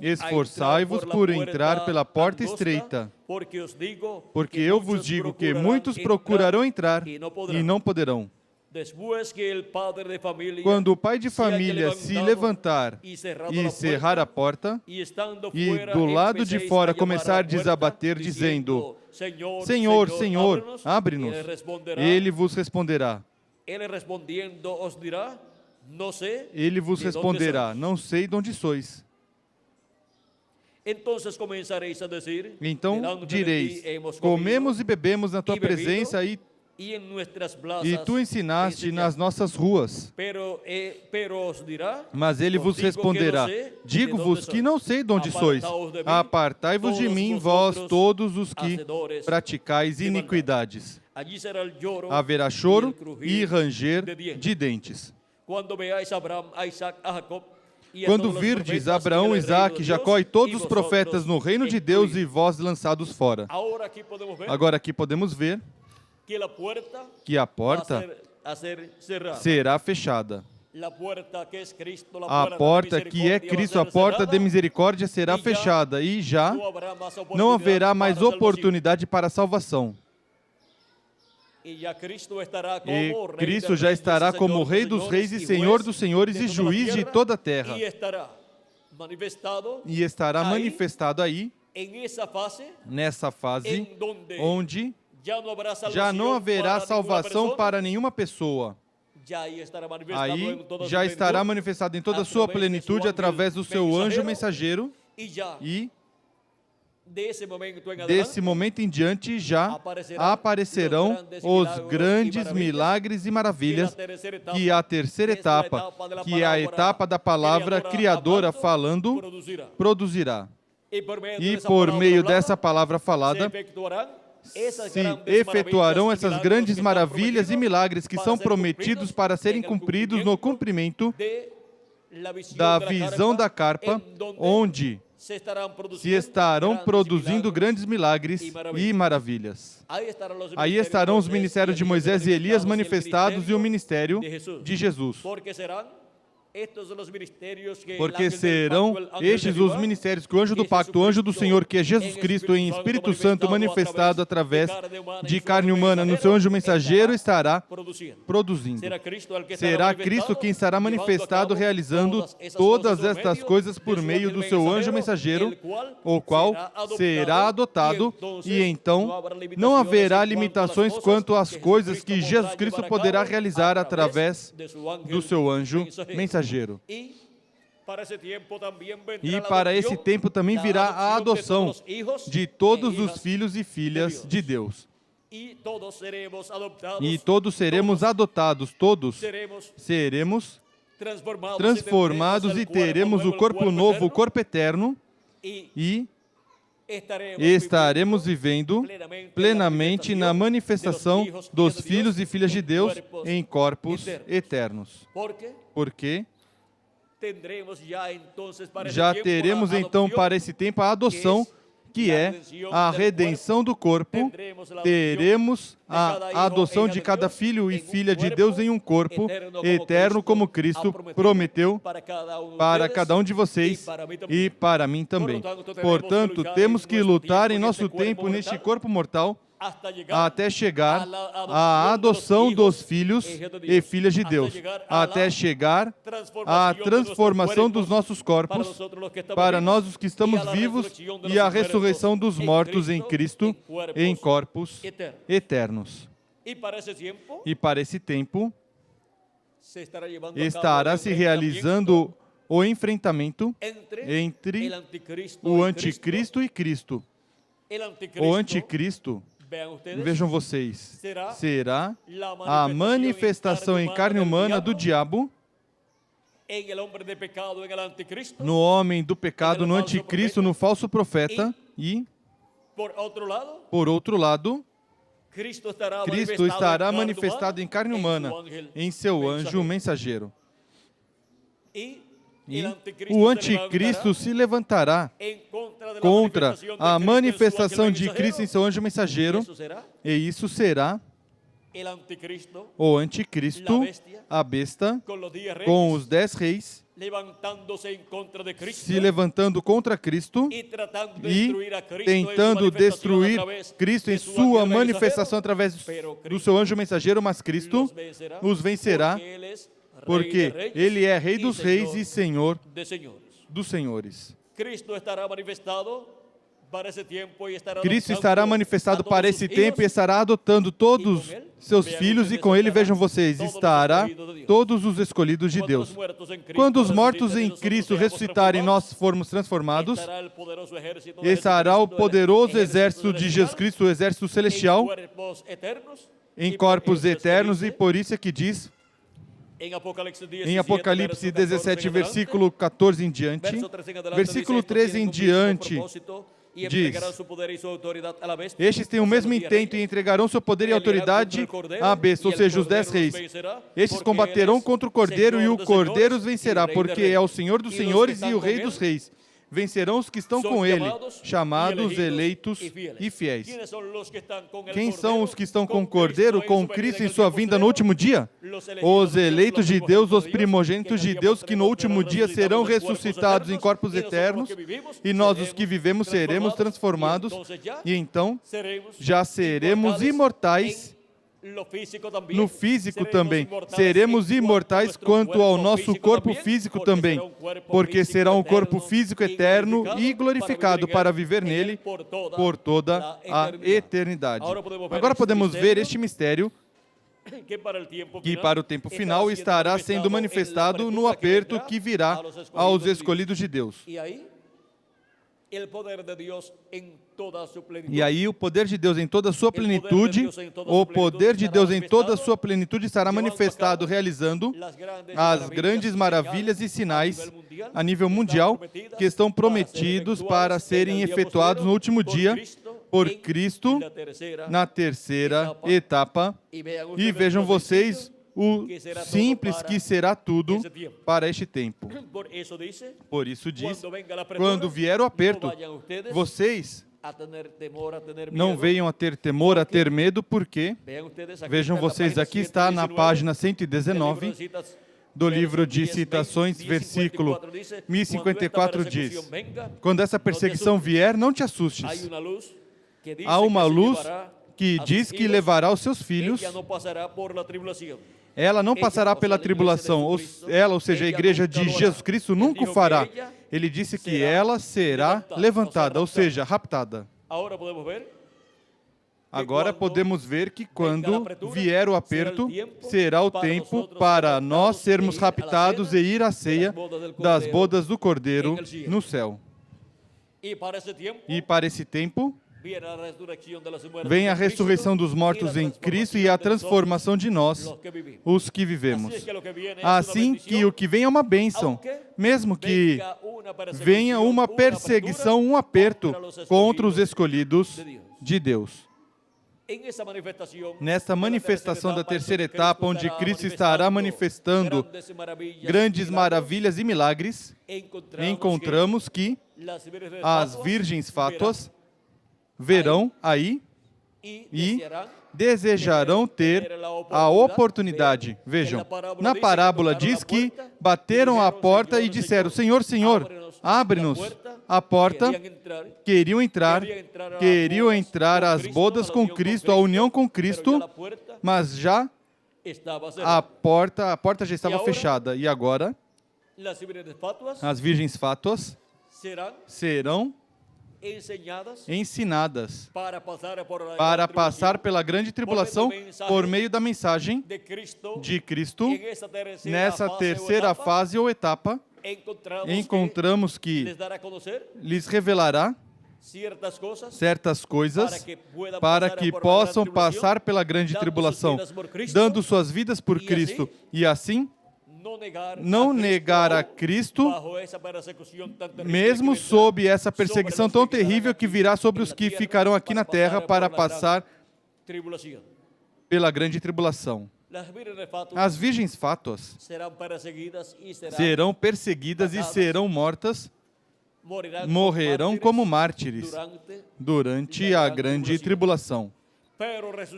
Esforçai-vos por entrar pela porta estreita, porque eu vos digo que muitos procurarão entrar e não poderão. Quando o pai de família se levantar e cerrar a porta, e do lado de fora começar a desabater, dizendo: Senhor, Senhor, abre-nos, ele vos responderá. Ele vos responderá: não sei de onde sois. Então direis: comemos e bebemos na tua presença e tu ensinaste nas nossas ruas. Mas ele vos responderá: digo-vos que não sei de onde sois. Apartai-vos de mim, vós todos os que praticais iniquidades. Haverá choro e ranger de dentes. Quando virdes Abraão, Isaque, Jacó e todos os profetas no reino de Deus e vós lançados fora. Agora aqui podemos ver que a porta será fechada. A porta que é Cristo, a porta de misericórdia, será fechada e já não haverá mais oportunidade para a salvação. E Cristo já estará como Rei dos Reis e Senhor dos Senhores e Juiz de toda a terra. E estará manifestado aí, nessa fase, onde já não haverá salvação para nenhuma pessoa. Aí já estará manifestado em toda a sua plenitude através do seu anjo mensageiro e desse momento em diante já aparecerão os grandes milagres e maravilhas que a terceira etapa, que é a etapa da palavra criadora falando, produzirá. E por meio dessa palavra falada se efetuarão essas grandes maravilhas e milagres que são prometidos para serem cumpridos no cumprimento da visão da carpa, onde se estarão produzindo grandes milagres e maravilhas. Aí estarão os ministérios de Moisés e Elias manifestados e o ministério de Jesus. Porque serão estes os ministérios que o anjo do pacto, o anjo do Senhor, que é Jesus Cristo em Espírito Santo manifestado através de carne humana no seu anjo mensageiro, estará produzindo. Será Cristo quem estará manifestado realizando todas estas coisas por meio do seu anjo mensageiro, o qual será adotado, e então não haverá limitações quanto às coisas que Jesus Cristo poderá realizar através do seu anjo mensageiro. E para esse tempo também virá a adoção de todos os filhos e filhas de Deus. E todos seremos adotados, todos seremos transformados e teremos o corpo novo, o corpo eterno, e estaremos vivendo plenamente na manifestação dos filhos e filhas de Deus em corpos eternos. Porque já teremos então para esse tempo a adoção, que é a redenção do corpo. Teremos a adoção de cada filho e filha de Deus em um corpo eterno, como Cristo prometeu para cada um de vocês e para mim também. Portanto, temos que lutar em nosso tempo neste corpo mortal até chegar à adoção dos filhos e filhas de Deus, até chegar à transformação dos nossos corpos, para nós os que estamos vivos, e a ressurreição dos mortos em Cristo em corpos eternos. E para esse tempo estará se realizando o enfrentamento entre o anticristo e Cristo. O anticristo, vejam vocês, será a manifestação em carne humana do diabo, no homem do pecado, no anticristo, no falso profeta, e, por outro lado, Cristo estará manifestado em carne humana, em seu anjo mensageiro. E o anticristo se levantará contra a manifestação de Cristo em seu anjo mensageiro, e isso será o anticristo, a besta, com os 10 reis, se levantando contra Cristo e tentando destruir Cristo em sua manifestação através do seu anjo mensageiro, mas Cristo os vencerá, porque Ele é Rei dos Reis e Senhor dos Senhores. Cristo estará manifestado para esse tempo e estará adotando todos seus filhos, e com Ele, vejam vocês, estará todos os escolhidos de Deus. Quando os mortos em Cristo ressuscitarem e nós formos transformados, estará o poderoso exército de Jesus Cristo, o exército celestial, em corpos eternos, e por isso é que diz, em Apocalipse 17, versículo 14 em diante, versículo 13 em diante, diz: estes têm o mesmo intento e entregarão seu poder e autoridade à besta, ou seja, os 10 reis. Estes combaterão contra o Cordeiro, e o Cordeiro os vencerá, porque é o Senhor dos senhores e o Rei dos reis. Vencerão os que estão com Ele, chamados, eleitos e fiéis. Quem são os que estão com o Cordeiro, com Cristo em sua vinda no último dia? Os eleitos de Deus, os primogênitos de Deus, que no último dia serão ressuscitados em corpos eternos, e nós, os que vivemos, seremos transformados, e então já seremos imortais. No físico também, seremos imortais quanto ao nosso corpo físico também, porque será um corpo físico eterno e glorificado para viver nele por toda a eternidade. Agora podemos ver este mistério, que para o tempo final estará sendo manifestado no aperto que virá aos escolhidos de Deus. E aí o poder de Deus em toda a sua plenitude, o poder de Deus em toda a sua plenitude estará manifestado, realizando as grandes maravilhas e sinais a nível mundial que estão prometidos para serem efetuados no último dia por Cristo na terceira etapa. E vejam vocês o simples que será tudo para este tempo. Por isso diz, quando vier o aperto, vocês não venham a ter temor, a ter medo, porque, vejam vocês, aqui está na página 119, do livro de Citações, versículo 1054 diz: quando essa perseguição vier, não te assustes. Há uma luz que diz que levará os seus filhos. Ela não passará pela tribulação. Ou seja, a igreja de Jesus Cristo nunca o fará. Ele disse que ela será levantada, ou seja, raptada. Agora podemos ver que quando vier o aperto, será o tempo para nós sermos raptados e ir à ceia das bodas do Cordeiro no céu. E para esse tempo, vem a ressurreição dos mortos em Cristo e a transformação de nós, os que vivemos. Assim que o que vem é uma bênção, mesmo que venha uma perseguição, um aperto contra os escolhidos de Deus. Nesta manifestação da terceira etapa, onde Cristo estará manifestando grandes maravilhas e milagres, encontramos que as virgens fátuas verão aí e desejarão ter a oportunidade. Vejam, na parábola diz que bateram à porta e disseram: Senhor, Senhor, abre-nos a porta. Queriam entrar às bodas com Cristo, à união com Cristo, mas já a porta já estava fechada. E agora, as virgens fátuas serão ensinadas para passar pela grande tribulação por meio da mensagem de Cristo. Nessa terceira fase ou etapa, encontramos que lhes revelará certas coisas para que possam passar pela grande tribulação, dando suas vidas por Cristo, e assim não negar a Cristo, mesmo sob essa perseguição tão terrível que virá sobre os que ficarão aqui na terra para passar pela grande tribulação. As virgens fátuas serão perseguidas e serão mortas, morrerão como mártires durante a grande tribulação,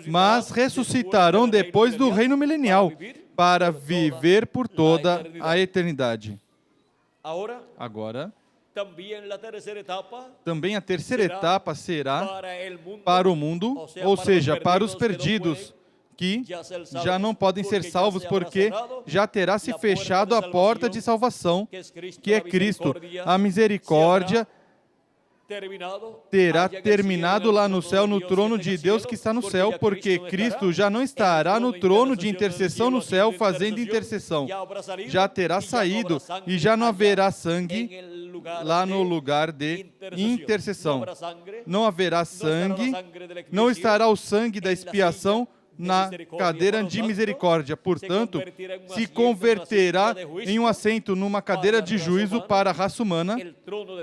mas ressuscitarão depois do reino milenial para viver por toda a eternidade. Agora, também a terceira etapa será para o mundo, ou seja, para os perdidos, que já não podem ser salvos porque já terá se fechado a porta de salvação, que é Cristo. A misericórdia terá terminado lá no céu, no trono de Deus que está no céu, porque Cristo já não estará no trono de intercessão no céu fazendo intercessão. Já terá saído e já não haverá sangue lá no lugar de intercessão. Não haverá sangue, não estará o sangue da expiação na cadeira de misericórdia. Portanto, se converterá em um assento numa cadeira de juízo para a raça humana,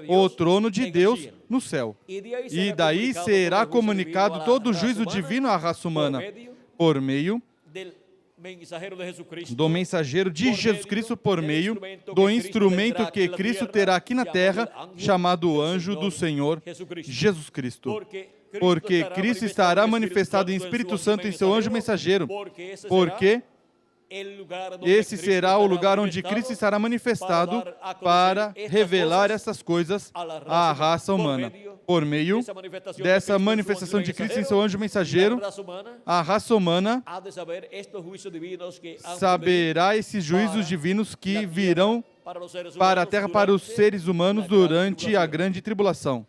o trono de Deus no céu. E daí será comunicado todo o juízo divino à raça humana, por meio do mensageiro de Jesus Cristo, por meio do instrumento que Cristo terá aqui na terra, chamado anjo do Senhor Jesus Cristo. Porque Cristo estará manifestado em Espírito Santo em seu anjo mensageiro, porque esse será o lugar onde Cristo estará manifestado para revelar essas coisas à raça humana. Por meio dessa manifestação de Cristo em seu anjo mensageiro, a raça humana saberá esses juízos divinos que virão para a terra para os seres humanos durante a grande tribulação.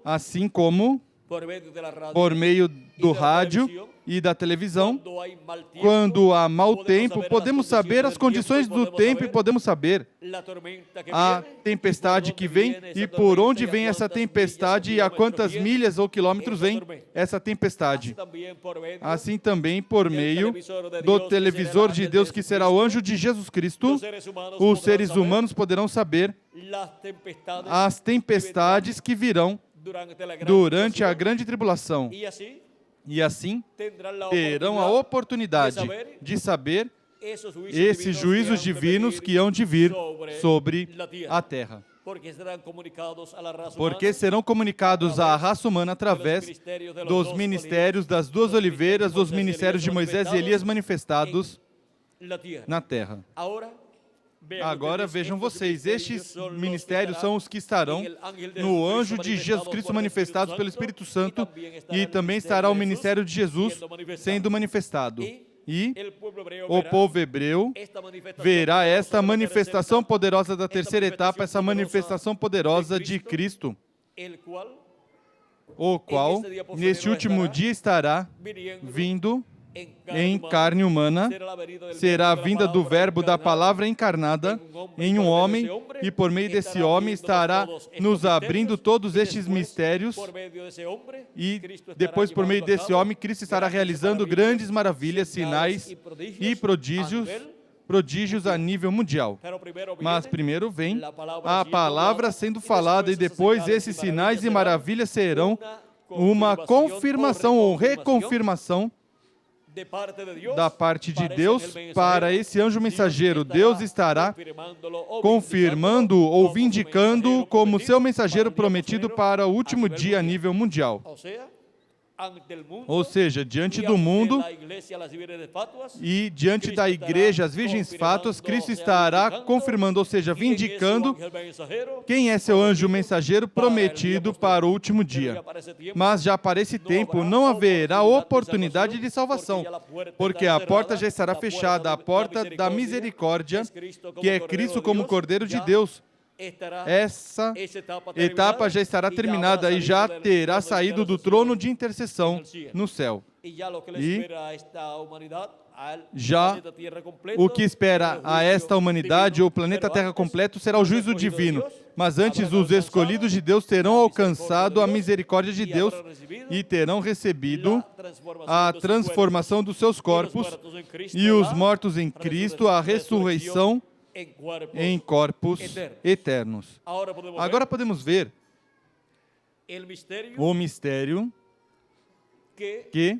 Assim como por meio do rádio e da televisão, quando há mau tempo, podemos saber as condições do tempo e podemos saber a tempestade que vem e por onde vem essa tempestade e a quantas milhas ou quilômetros vem essa tempestade. Assim também, por meio do televisor de Deus, que será o anjo de Jesus Cristo, os seres humanos poderão saber as tempestades que virão durante a grande tribulação. E assim terão a oportunidade de saber esses juízos divinos que hão de vir sobre a terra. Porque serão comunicados à raça humana através dos ministérios das duas oliveiras, dos ministérios de Moisés e Elias manifestados na terra. Agora vejam vocês, estes ministérios são os que estarão no anjo de Jesus Cristo manifestados pelo Espírito Santo, e também estará o ministério de Jesus sendo manifestado. E o povo hebreu verá esta manifestação poderosa da terceira etapa, essa manifestação poderosa de Cristo, o qual, neste último dia, estará vindo em carne humana, será a vinda do verbo da palavra encarnada em um homem, e por meio desse homem estará nos abrindo todos estes mistérios, e depois por meio desse homem Cristo estará realizando grandes maravilhas, sinais e prodígios a nível mundial. Mas primeiro vem a palavra sendo falada, e depois esses sinais e maravilhas serão uma confirmação ou reconfirmação da parte de Deus para esse anjo mensageiro. Deus estará confirmando ou vindicando como seu mensageiro prometido para o último dia a nível mundial. Ou seja, diante do mundo e diante da igreja, as virgens fátuas, Cristo estará confirmando, ou seja, vindicando quem é seu anjo mensageiro prometido para o último dia. Mas já para esse tempo não haverá oportunidade de salvação, porque a porta já estará fechada, a porta da misericórdia, que é Cristo como Cordeiro de Deus. Essa etapa já estará terminada e já terá saído do trono de intercessão no céu. E já o que espera a esta humanidade, ou o planeta Terra completo, será o juízo divino. Mas antes, os escolhidos de Deus terão alcançado a misericórdia de Deus e terão recebido a transformação dos seus corpos, e os mortos em Cristo, a ressurreição em corpos eternos. Agora podemos ver o mistério que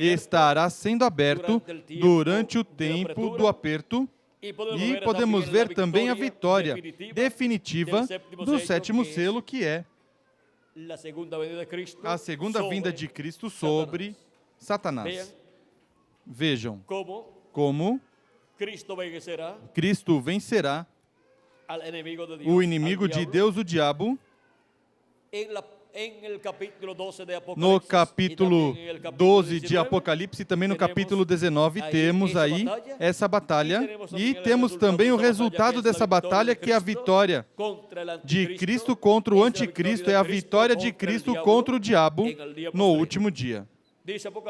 estará sendo aberto durante o tempo do aperto, e podemos ver também a vitória definitiva do sétimo selo, que é a segunda vinda de Cristo sobre Satanás. Vejam como Cristo vencerá o inimigo de Deus, o diabo. No capítulo 12 de Apocalipse, também no capítulo 19, temos aí essa batalha, e temos também o resultado dessa batalha, que é a vitória de Cristo contra o anticristo, é a vitória de Cristo contra o diabo no último dia.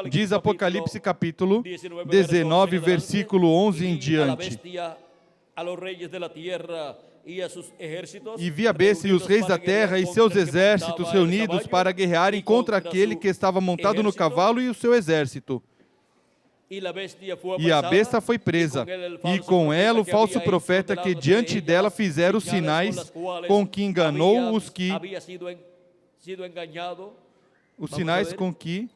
Diz Apocalipse capítulo 19, versículo 11 em diante. E vi a besta e os reis da terra e seus exércitos reunidos para guerrearem contra aquele que estava montado no cavalo e o seu exército. E a besta foi presa, e com ela o falso profeta que diante dela fizeram os sinais com que enganou os que... Os sinais com que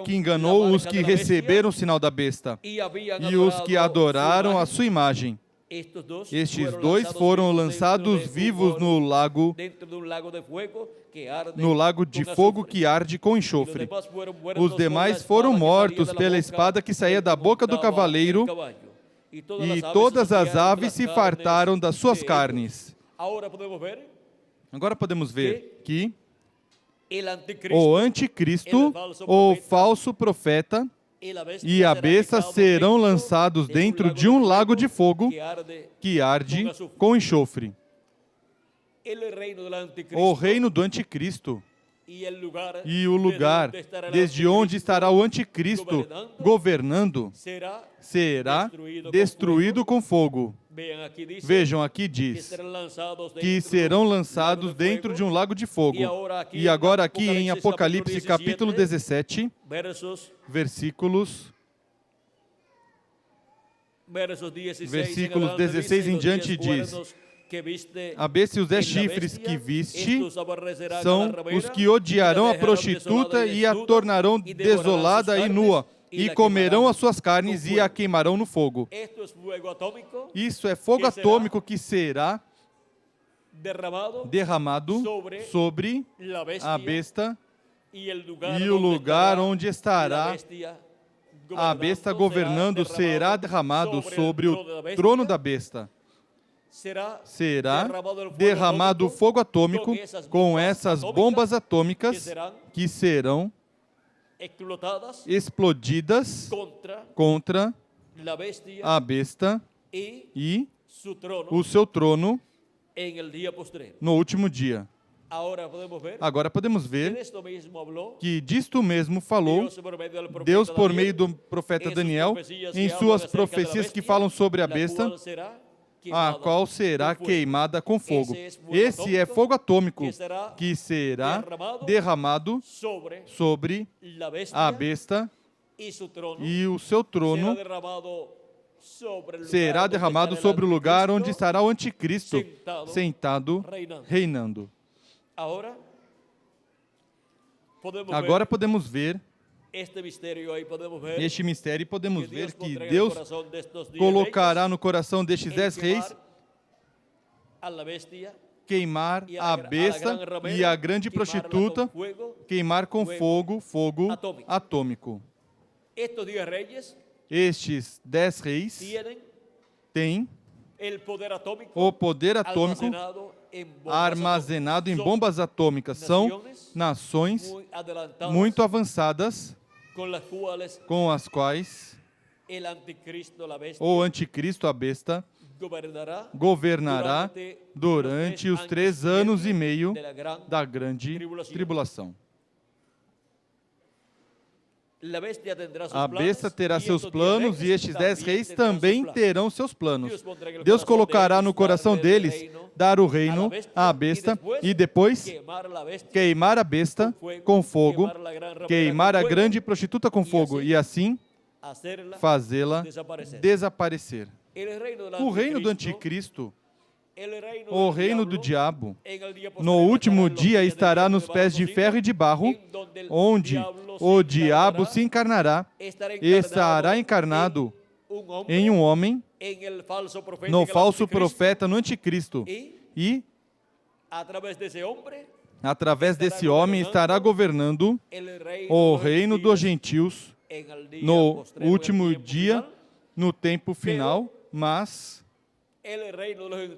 enganou os que receberam o sinal da besta e os que adoraram a sua imagem. Estes dois foram lançados vivos no lago de fogo que arde com enxofre. Os demais foram mortos pela espada que saía da boca do cavaleiro, e todas as aves se fartaram das suas carnes. Agora podemos ver que o anticristo, o falso profeta e a besta serão lançados dentro de um lago de fogo que arde com enxofre. O reino do anticristo e o lugar desde onde estará o anticristo governando será destruído com fogo. Vejam, aqui diz que serão lançados dentro de um lago de fogo. E agora aqui em Apocalipse capítulo 17, versículos 16 em diante diz: a besta e os 10 chifres que viste são os que odiarão a prostituta e a tornarão desolada e nua, e comerão as suas carnes e a queimarão no fogo. Isso é fogo atômico que será derramado sobre a besta e o lugar onde estará a besta governando será derramado sobre o trono da besta. Será derramado fogo atômico com essas bombas atômicas que serão explodidas contra a besta e o seu trono no último dia. Agora podemos ver que disto mesmo falou Deus por meio do profeta Daniel em suas profecias que falam sobre a besta, a qual será queimada com fogo. Esse é fogo atômico que será derramado sobre a besta e o seu trono será derramado sobre o lugar onde estará o anticristo sentado, reinando. Agora podemos ver este mistério e podemos ver que Deus colocará no coração destes 10 reis queimar a besta e a grande prostituta, queimar com fogo atômico. Estes 10 reis têm o poder atômico armazenado em bombas atômicas. São nações muito avançadas com as quais o anticristo, a besta, governará durante os 3 anos e meio da grande tribulação. A besta terá seus planos e estes 10 reis também terão seus planos. Deus colocará no coração deles dar o reino à besta e depois queimar a besta com fogo, queimar a grande prostituta com fogo e assim fazê-la desaparecer. O reino do anticristo, o reino do diabo, no último dia estará nos pés de ferro e de barro, onde o diabo se encarnará, estará encarnado em um homem, no falso profeta, no anticristo, e através desse homem estará governando o reino dos gentios no último dia, no tempo final, mas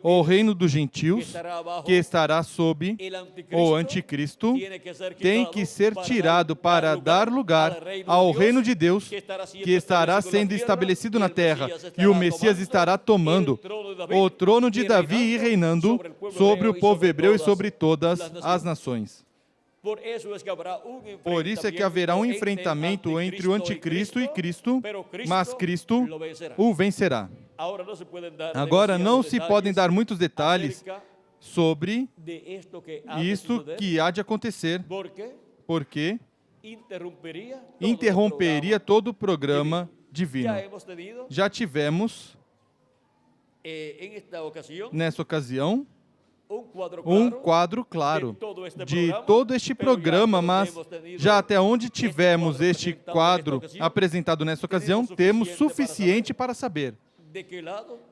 o reino dos gentios, que estará sob o anticristo, tem que ser tirado para dar lugar ao reino de Deus, que estará sendo estabelecido na terra, e o Messias estará tomando o trono de Davi e reinando sobre o povo hebreu e sobre todas as nações. Por isso é que haverá um enfrentamento entre o anticristo e Cristo, mas Cristo o vencerá. Agora não se podem dar muitos detalhes sobre isto que há de acontecer, porque interromperia todo o programa divino. Já tivemos, nessa ocasião, um quadro claro de todo este programa, mas já até onde tivemos este quadro apresentado nessa ocasião, temos suficiente para saber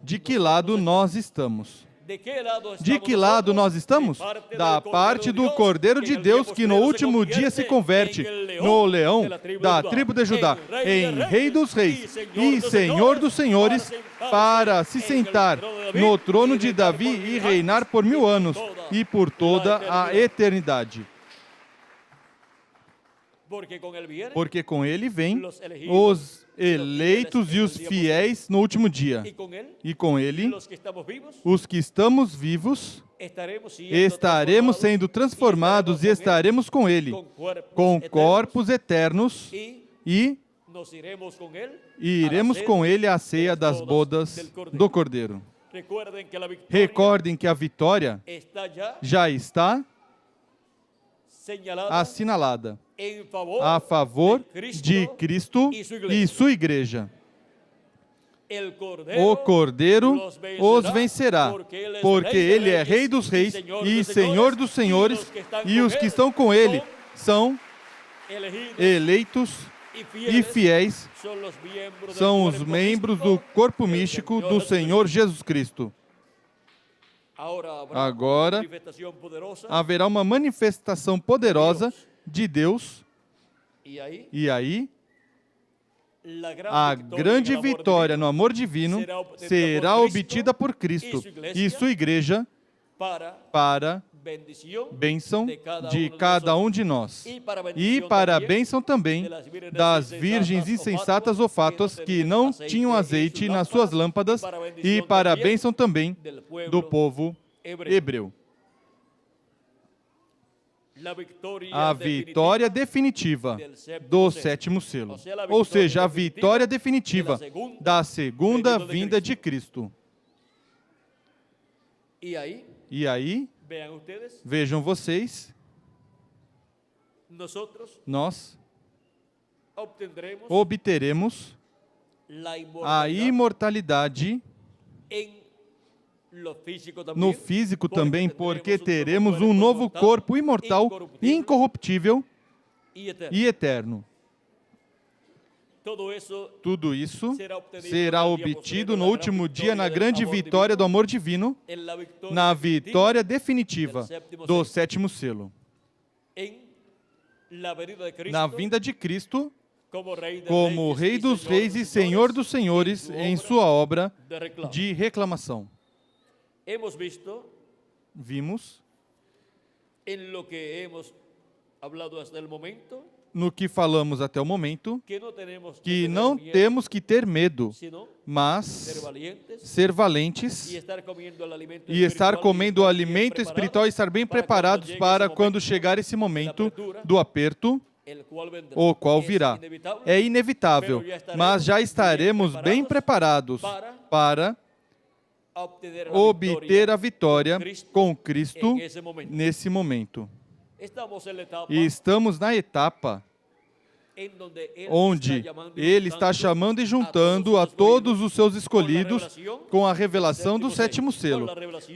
de que lado nós estamos. De que lado nós estamos? Da parte do Cordeiro de Deus, que no último dia se converte no leão da tribo de Judá, em Rei dos Reis e Senhor dos Senhores, para se sentar no trono de Davi e reinar por 1000 anos e por toda a eternidade. Porque com ele vêm os eleitos e os fiéis no último dia. E com ele, os que estamos vivos, estaremos sendo transformados e estaremos com ele, com corpos eternos, e iremos com ele à ceia das bodas do Cordeiro. Recordem que a vitória já está assinalada a favor de Cristo e sua igreja. O Cordeiro os vencerá, porque ele é Rei dos Reis e Senhor dos Senhores, e os que estão com ele são eleitos e fiéis, são os membros do corpo místico do Senhor Jesus Cristo. Agora haverá uma manifestação poderosa de Deus. E aí, a grande vitória no amor divino será obtida por Cristo e sua igreja para bênção de cada um de nós. E para a bênção também das virgens insensatas ou fátuas que não tinham azeite nas suas lâmpadas, e para a bênção também do povo hebreu. A vitória definitiva do sétimo selo, ou seja, a vitória definitiva da segunda vinda de Cristo. E aí, vejam vocês, nós obteremos a imortalidade no físico também, porque teremos um novo corpo imortal, incorruptível e eterno. Tudo isso será obtido no último dia na grande vitória do amor divino, na vitória definitiva do sétimo selo. Na vinda de Cristo, como Rei dos Reis e Senhor dos Senhores, em sua obra de reclamação. Vimos no que falamos até o momento que não temos que ter medo, mas ser valentes e estar comendo o alimento espiritual e estar bem preparados para quando chegar esse momento do aperto, o qual virá. É inevitável, mas já estaremos bem preparados para obter a vitória com Cristo nesse momento. E estamos na etapa onde Ele está chamando e juntando a todos os seus escolhidos com a revelação do sétimo selo,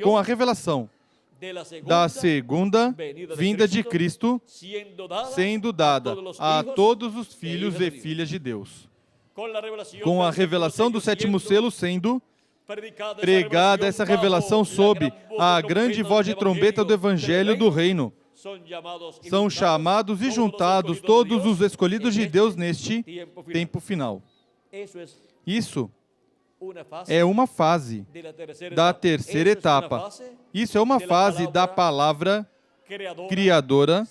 com a revelação da segunda vinda de Cristo sendo dada a todos os filhos e filhas de Deus. Com a revelação do sétimo selo sendo pregada essa revelação sob a grande voz de trombeta do Evangelho do Reino. São chamados e juntados todos os escolhidos de Deus neste tempo final. Isso é uma fase da terceira etapa. Isso é uma fase da palavra criadora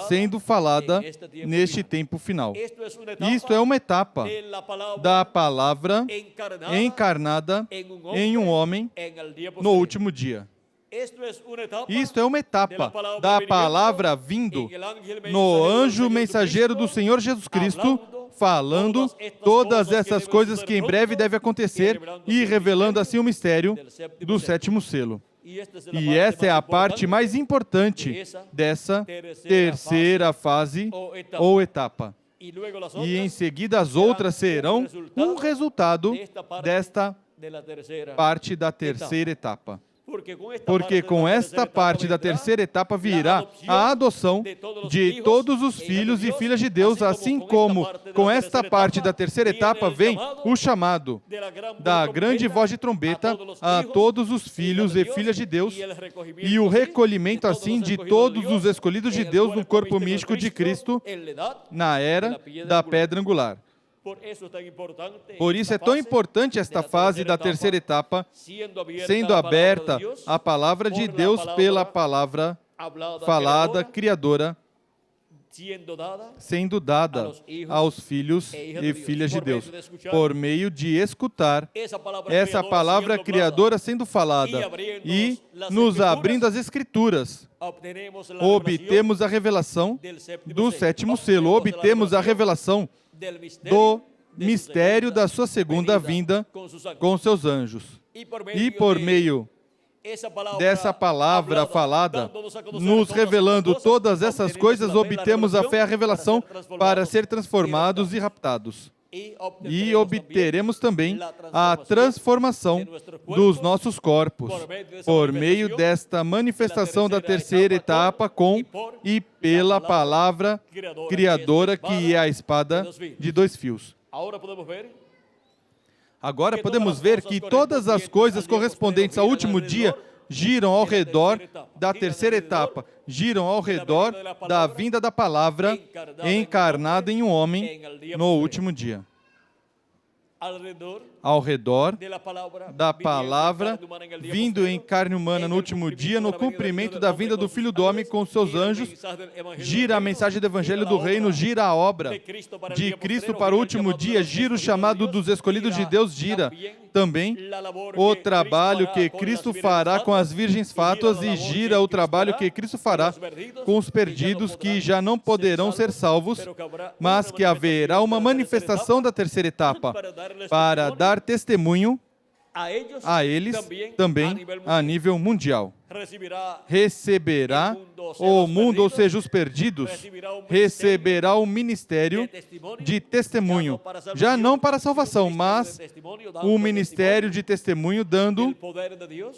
sendo falada neste tempo final. Isto é uma etapa da palavra encarnada em um homem no último dia. Isto é uma etapa da palavra vindo no anjo mensageiro do Senhor Jesus Cristo, falando todas essas coisas que em breve devem acontecer e revelando assim o mistério do sétimo selo. E essa é a parte mais importante dessa terceira fase ou etapa. E em seguida as outras serão um resultado desta parte da terceira etapa. Porque com esta parte da terceira etapa virá a adoção de todos os filhos e filhas de Deus, assim como com esta parte da terceira etapa vem o chamado da grande voz de trombeta a todos os filhos e filhas de Deus e o recolhimento assim de todos os escolhidos de Deus no corpo místico de Cristo na era da pedra angular. Por isso é tão importante esta fase da terceira etapa, sendo aberta a palavra de Deus pela palavra falada, criadora, sendo dada aos filhos e filhas de Deus, por meio de escutar essa palavra criadora sendo falada e nos abrindo as Escrituras. Obtemos a revelação do sétimo selo, obtemos a revelação do mistério da sua segunda vinda com seus anjos. E por meio dessa palavra falada, nos revelando todas essas coisas, obtemos a fé e a revelação para ser transformados e raptados. E obteremos também a transformação dos nossos corpos, por meio desta manifestação da terceira etapa com e pela palavra criadora, que é a espada de dois fios. Agora podemos ver que todas as coisas correspondentes ao último dia giram ao redor da terceira etapa, giram ao redor da vinda da palavra encarnada em um homem no último dia. Ao redor da palavra vindo em carne humana no último dia, no cumprimento da vinda do Filho do Homem com seus anjos, gira a mensagem do Evangelho do Reino, gira a obra de Cristo para o último dia, gira o chamado dos escolhidos de Deus, gira também o trabalho que Cristo fará com as virgens fátuas e gira o trabalho que Cristo fará com os perdidos que já não poderão ser salvos, mas que haverá uma manifestação da terceira etapa para dar testemunho a eles também a nível mundial. Receberá o mundo, ou seja, os perdidos, receberá o ministério de testemunho, já não para a salvação, mas o ministério de testemunho, dando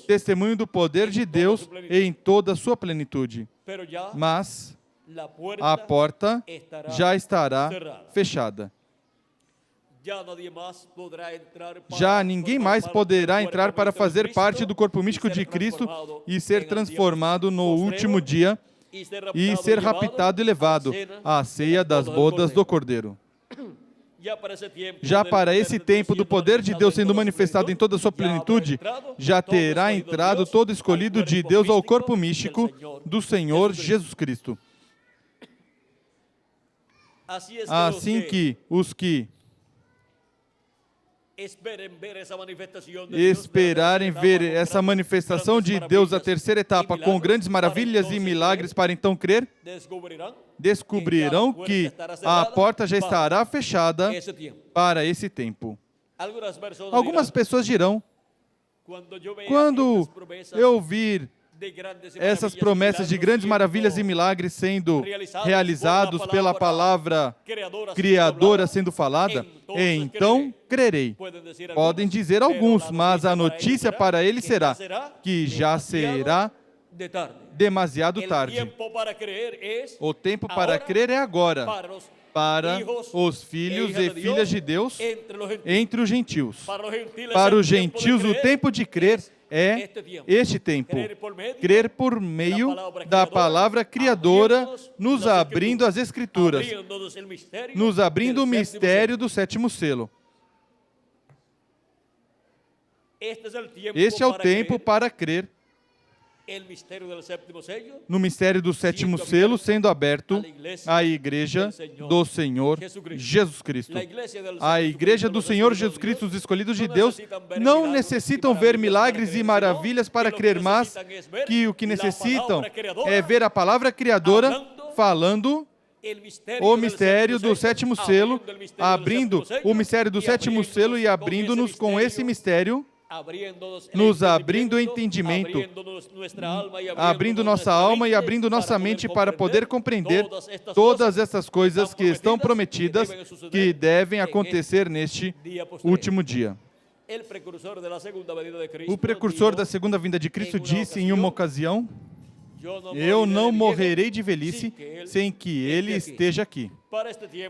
testemunho do poder de Deus em toda a sua plenitude. Mas a porta já estará fechada. Já ninguém mais poderá entrar para fazer parte do corpo místico de Cristo e ser transformado no último dia e ser raptado e levado à ceia das bodas do Cordeiro. Já para esse tempo do poder de Deus sendo manifestado em toda a sua plenitude, já terá entrado todo escolhido de Deus ao corpo místico do Senhor Jesus Cristo. Assim que os que esperarem ver essa manifestação de Deus, a terceira etapa, com grandes maravilhas e milagres para então crer, descobrirão que a porta já estará fechada para esse tempo. Algumas pessoas dirão, quando eu vir essas promessas de grandes maravilhas e milagres sendo realizados pela palavra criadora sendo falada, então crerei. Podem dizer alguns, mas a notícia para eles será que já será demasiado tarde. O tempo para crer é agora, para os filhos e filhas de Deus entre os gentios. Para os gentios, o tempo de crer é este tempo. Crer por meio da palavra criadora, nos abrindo as Escrituras, nos abrindo o mistério do sétimo selo. Este é o tempo para crer no mistério do sétimo selo sendo aberto à Igreja do Senhor Jesus Cristo. A Igreja do Senhor Jesus Cristo, os escolhidos de Deus, não necessitam ver milagres e maravilhas para crer, mas que o que necessitam é ver a palavra criadora falando o mistério do sétimo selo, abrindo o mistério do sétimo selo e abrindo-nos com esse mistério, nos abrindo o entendimento, abrindo nossa alma e abrindo nossa mente para poder compreender todas essas coisas que estão prometidas, que devem acontecer neste último dia. O precursor da segunda vinda de Cristo disse em uma ocasião: eu não morrerei de velhice sem que Ele esteja aqui.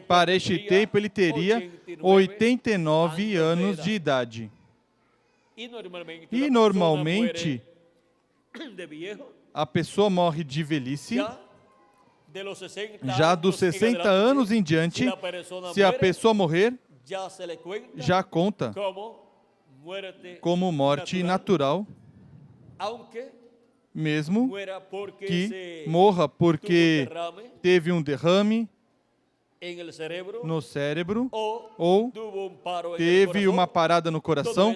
Para este tempo ele teria 89 anos de idade. E normalmente a pessoa morre de velhice já dos 60 anos em diante. Se a pessoa morrer, já conta como morte natural, mesmo que morra porque teve um derrame no cérebro ou teve uma parada no coração.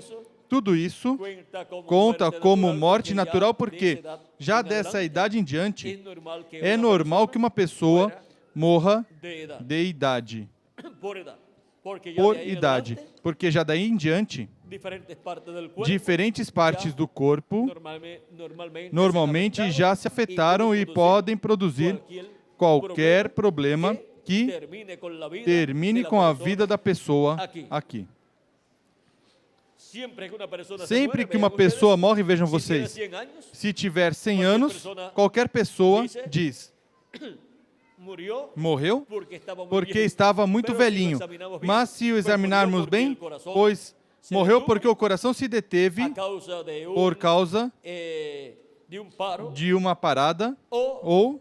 Tudo isso conta como morte natural, porque já dessa idade em diante é normal que uma pessoa morra de idade. Por idade. Porque já daí em diante, diferentes partes do corpo normalmente já se afetaram e podem produzir qualquer problema que termine com a vida da pessoa aqui. Sempre que uma pessoa morre, vejam vocês, se tiver 100 anos, qualquer pessoa diz, morreu porque estava muito velhinho. Mas se o examinarmos bem, pois Morreu porque o coração se deteve por causa de uma parada, ou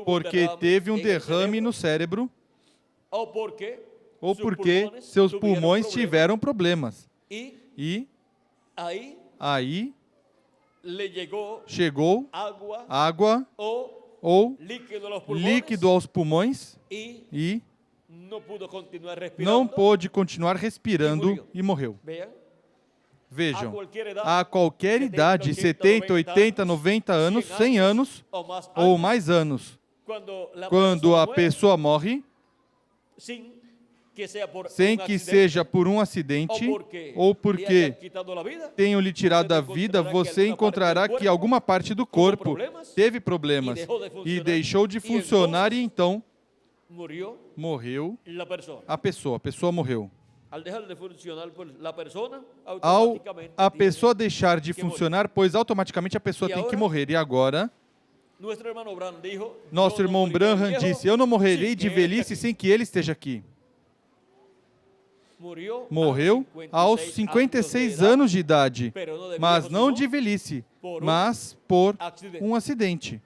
porque teve um derrame no cérebro, ou porque seus pulmões tiveram problemas. E aí chegou água ou líquido aos pulmões e não pôde continuar respirando e morreu. Vejam, a qualquer idade, 70, 80, 90 anos, 100 anos ou mais anos, quando a pessoa morre, sem que seja por um acidente ou porque tenham lhe tirado a vida, você encontrará que alguma parte do corpo teve problemas e deixou de funcionar e então morreu a pessoa morreu. Ao a pessoa deixar de funcionar, pois automaticamente a pessoa tem que morrer. E agora, nosso irmão Branham disse, eu não morrerei de velhice sem que ele esteja aqui. Morreu aos 56 anos de idade, mas não de velhice, mas por um acidente.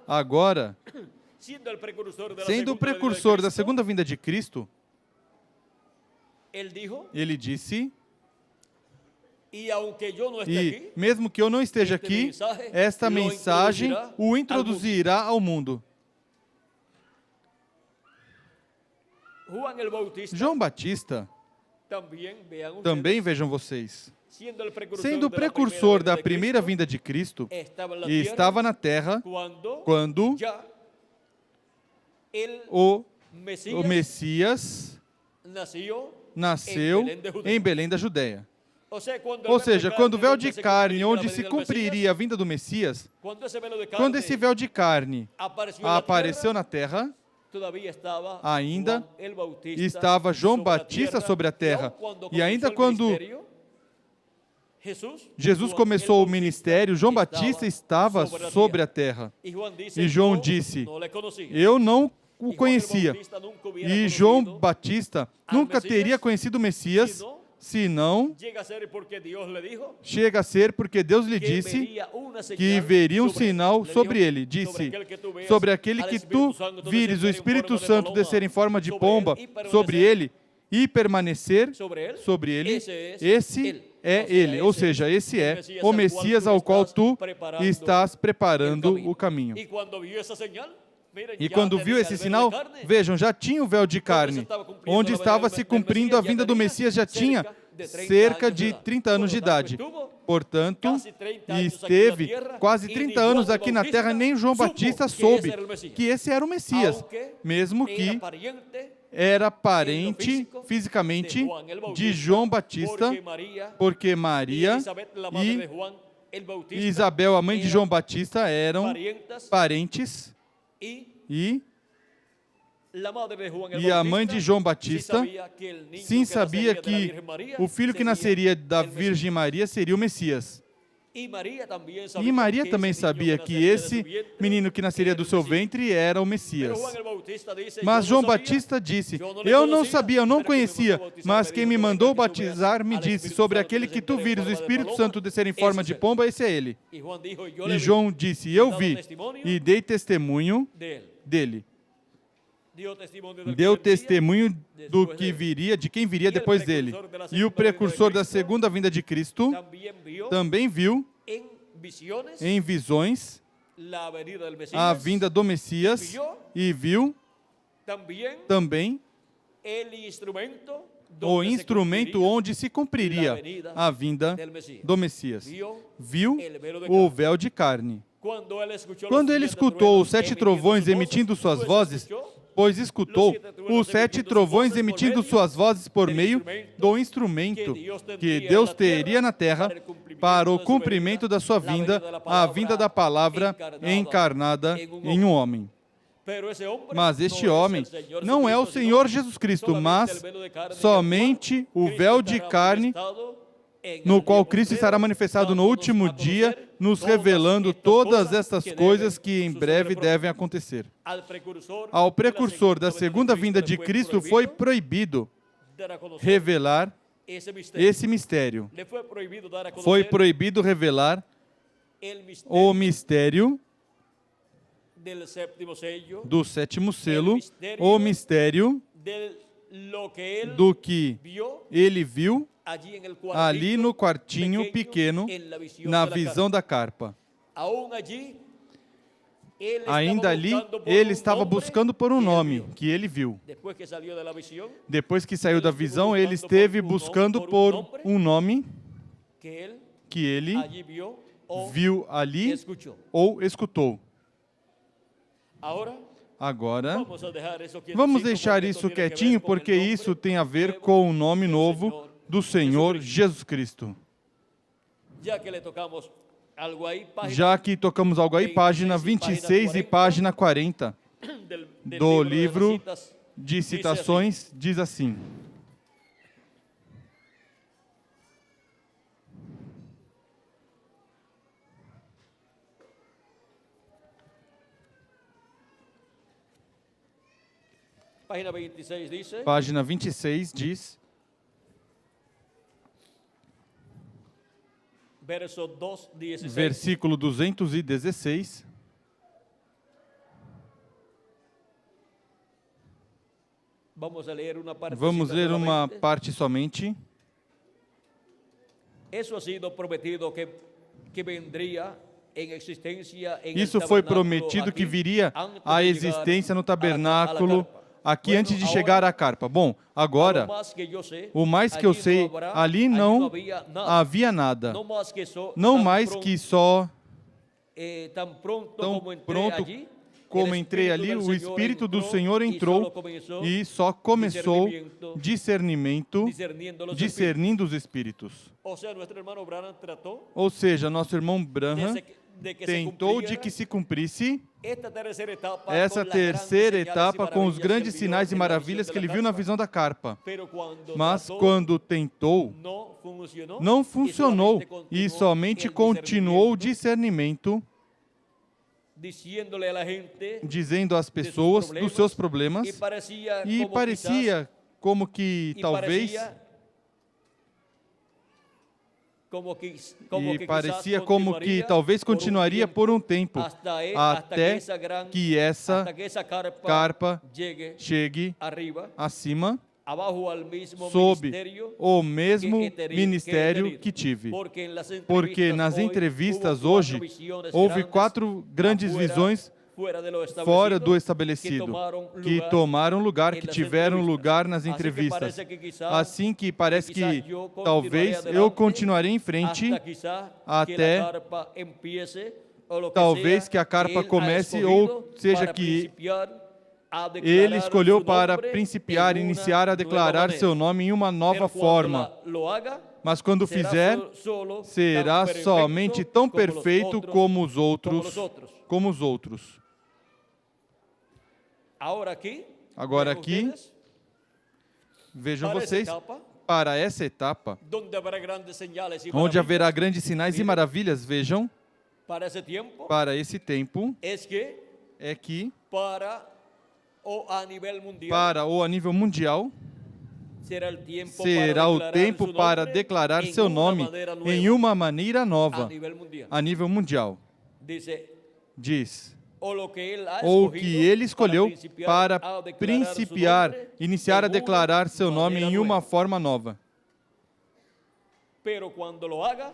Agora, sendo o precursor da segunda vinda de Cristo, ele disse, e mesmo que eu não esteja aqui, esta mensagem o introduzirá ao mundo. João Batista, também vejam vocês, sendo o precursor da primeira vinda de Cristo, e estava na terra quando o Messias nasceu em Belém da Judéia. Ou seja, quando o véu de carne, onde se cumpriria a vinda do Messias, quando esse véu de carne apareceu na terra, ainda estava João Batista sobre a terra. E ainda quando Jesus começou o ministério, João Batista estava sobre a terra. E João disse, eu não o conhecia. E João Batista nunca teria conhecido o Messias, senão chega a ser porque Deus lhe disse que veria um sinal sobre ele. Disse, sobre aquele que tu vires o Espírito Santo descer em forma de pomba sobre ele e permanecer sobre ele, esse é ele. Ou seja, esse é o Messias ao qual tu estás preparando o caminho. E quando viu esse sinal, vejam, já tinha o véu de carne, onde estava se cumprindo a vinda do Messias, já tinha cerca de 30 anos de idade. Portanto, esteve quase 30 anos aqui na terra, nem João Batista soube que esse era o Messias, mesmo que era parente fisicamente de João Batista, porque Maria e Isabel, a mãe de João Batista, eram parentes. E a mãe de João Batista, sim, sabia que o filho que nasceria da Virgem Maria seria o Messias. E Maria também sabia que esse menino que nasceria do seu ventre era o Messias. Mas João Batista disse, eu não sabia, eu não conhecia, mas quem me mandou batizar me disse, sobre aquele que tu vires o Espírito Santo descer em forma de pomba, esse é ele. E João disse, eu vi e dei testemunho dele. Deu testemunho do que viria, de quem viria depois dele. E o precursor da segunda vinda de Cristo também viu em visões a vinda do Messias e viu também o instrumento onde se cumpriria a vinda do Messias. Viu o véu de carne. Quando ele escutou os 7 trovões emitindo suas vozes, pois escutou os 7 trovões emitindo suas vozes por meio do instrumento que Deus teria na terra para o cumprimento da sua vinda, a vinda da palavra encarnada em um homem. Mas este homem não é o Senhor Jesus Cristo, mas somente o véu de carne no qual Cristo estará manifestado no último dia, nos revelando todas estas coisas que em breve devem acontecer. Ao precursor da segunda vinda de Cristo foi proibido revelar esse mistério. Foi proibido revelar o mistério do sétimo selo, o mistério do que ele viu ali no quartinho pequeno, na visão da carpa. Ainda ali, ele estava buscando por um nome que ele viu. Depois que saiu da visão, ele esteve buscando por um nome que ele viu ali ou escutou. Agora, vamos deixar isso quietinho, porque isso tem a ver com o nome novo do Senhor Jesus Cristo. Já que tocamos algo aí, página 26 e página 40 do livro de citações, diz assim: Página 26 diz, versículo 216, vamos ler uma parte somente. Isso foi prometido que viria à existência no tabernáculo aqui antes de chegar à carpa. Bom, agora, o mais que eu sei, ali não havia nada. Não mais que só, tão pronto como entrei ali, o Espírito do Senhor entrou e só começou discernindo os Espíritos. Ou seja, nosso irmão Branham tentou de que se cumprisse essa terceira etapa com os grandes sinais e maravilhas que ele viu na visão da carpa. Mas quando tentou, não funcionou e somente continuou o discernimento, dizendo às pessoas dos seus problemas, e parecia como que talvez continuaria por um tempo, até que essa carpa chegue acima, sob o mesmo ministério que tive. Porque nas entrevistas hoje, houve 4 grandes visões fora do estabelecido, que tomaram lugar, que tiveram lugar nas entrevistas. Assim que parece que talvez eu continuarei em frente até talvez que a carpa comece, ou seja, que ele escolheu para principiar, iniciar a declarar seu nome em uma nova forma. Mas quando fizer, será somente tão perfeito como os outros. Agora aqui, vejam vocês, para essa etapa, onde haverá grandes sinais e maravilhas, vejam, para esse tempo, é que, para o a nível mundial, será o tempo para declarar seu nome em uma maneira nova, a nível mundial. Diz, ou que ele escolheu para iniciar a declarar seu nome em uma forma nova.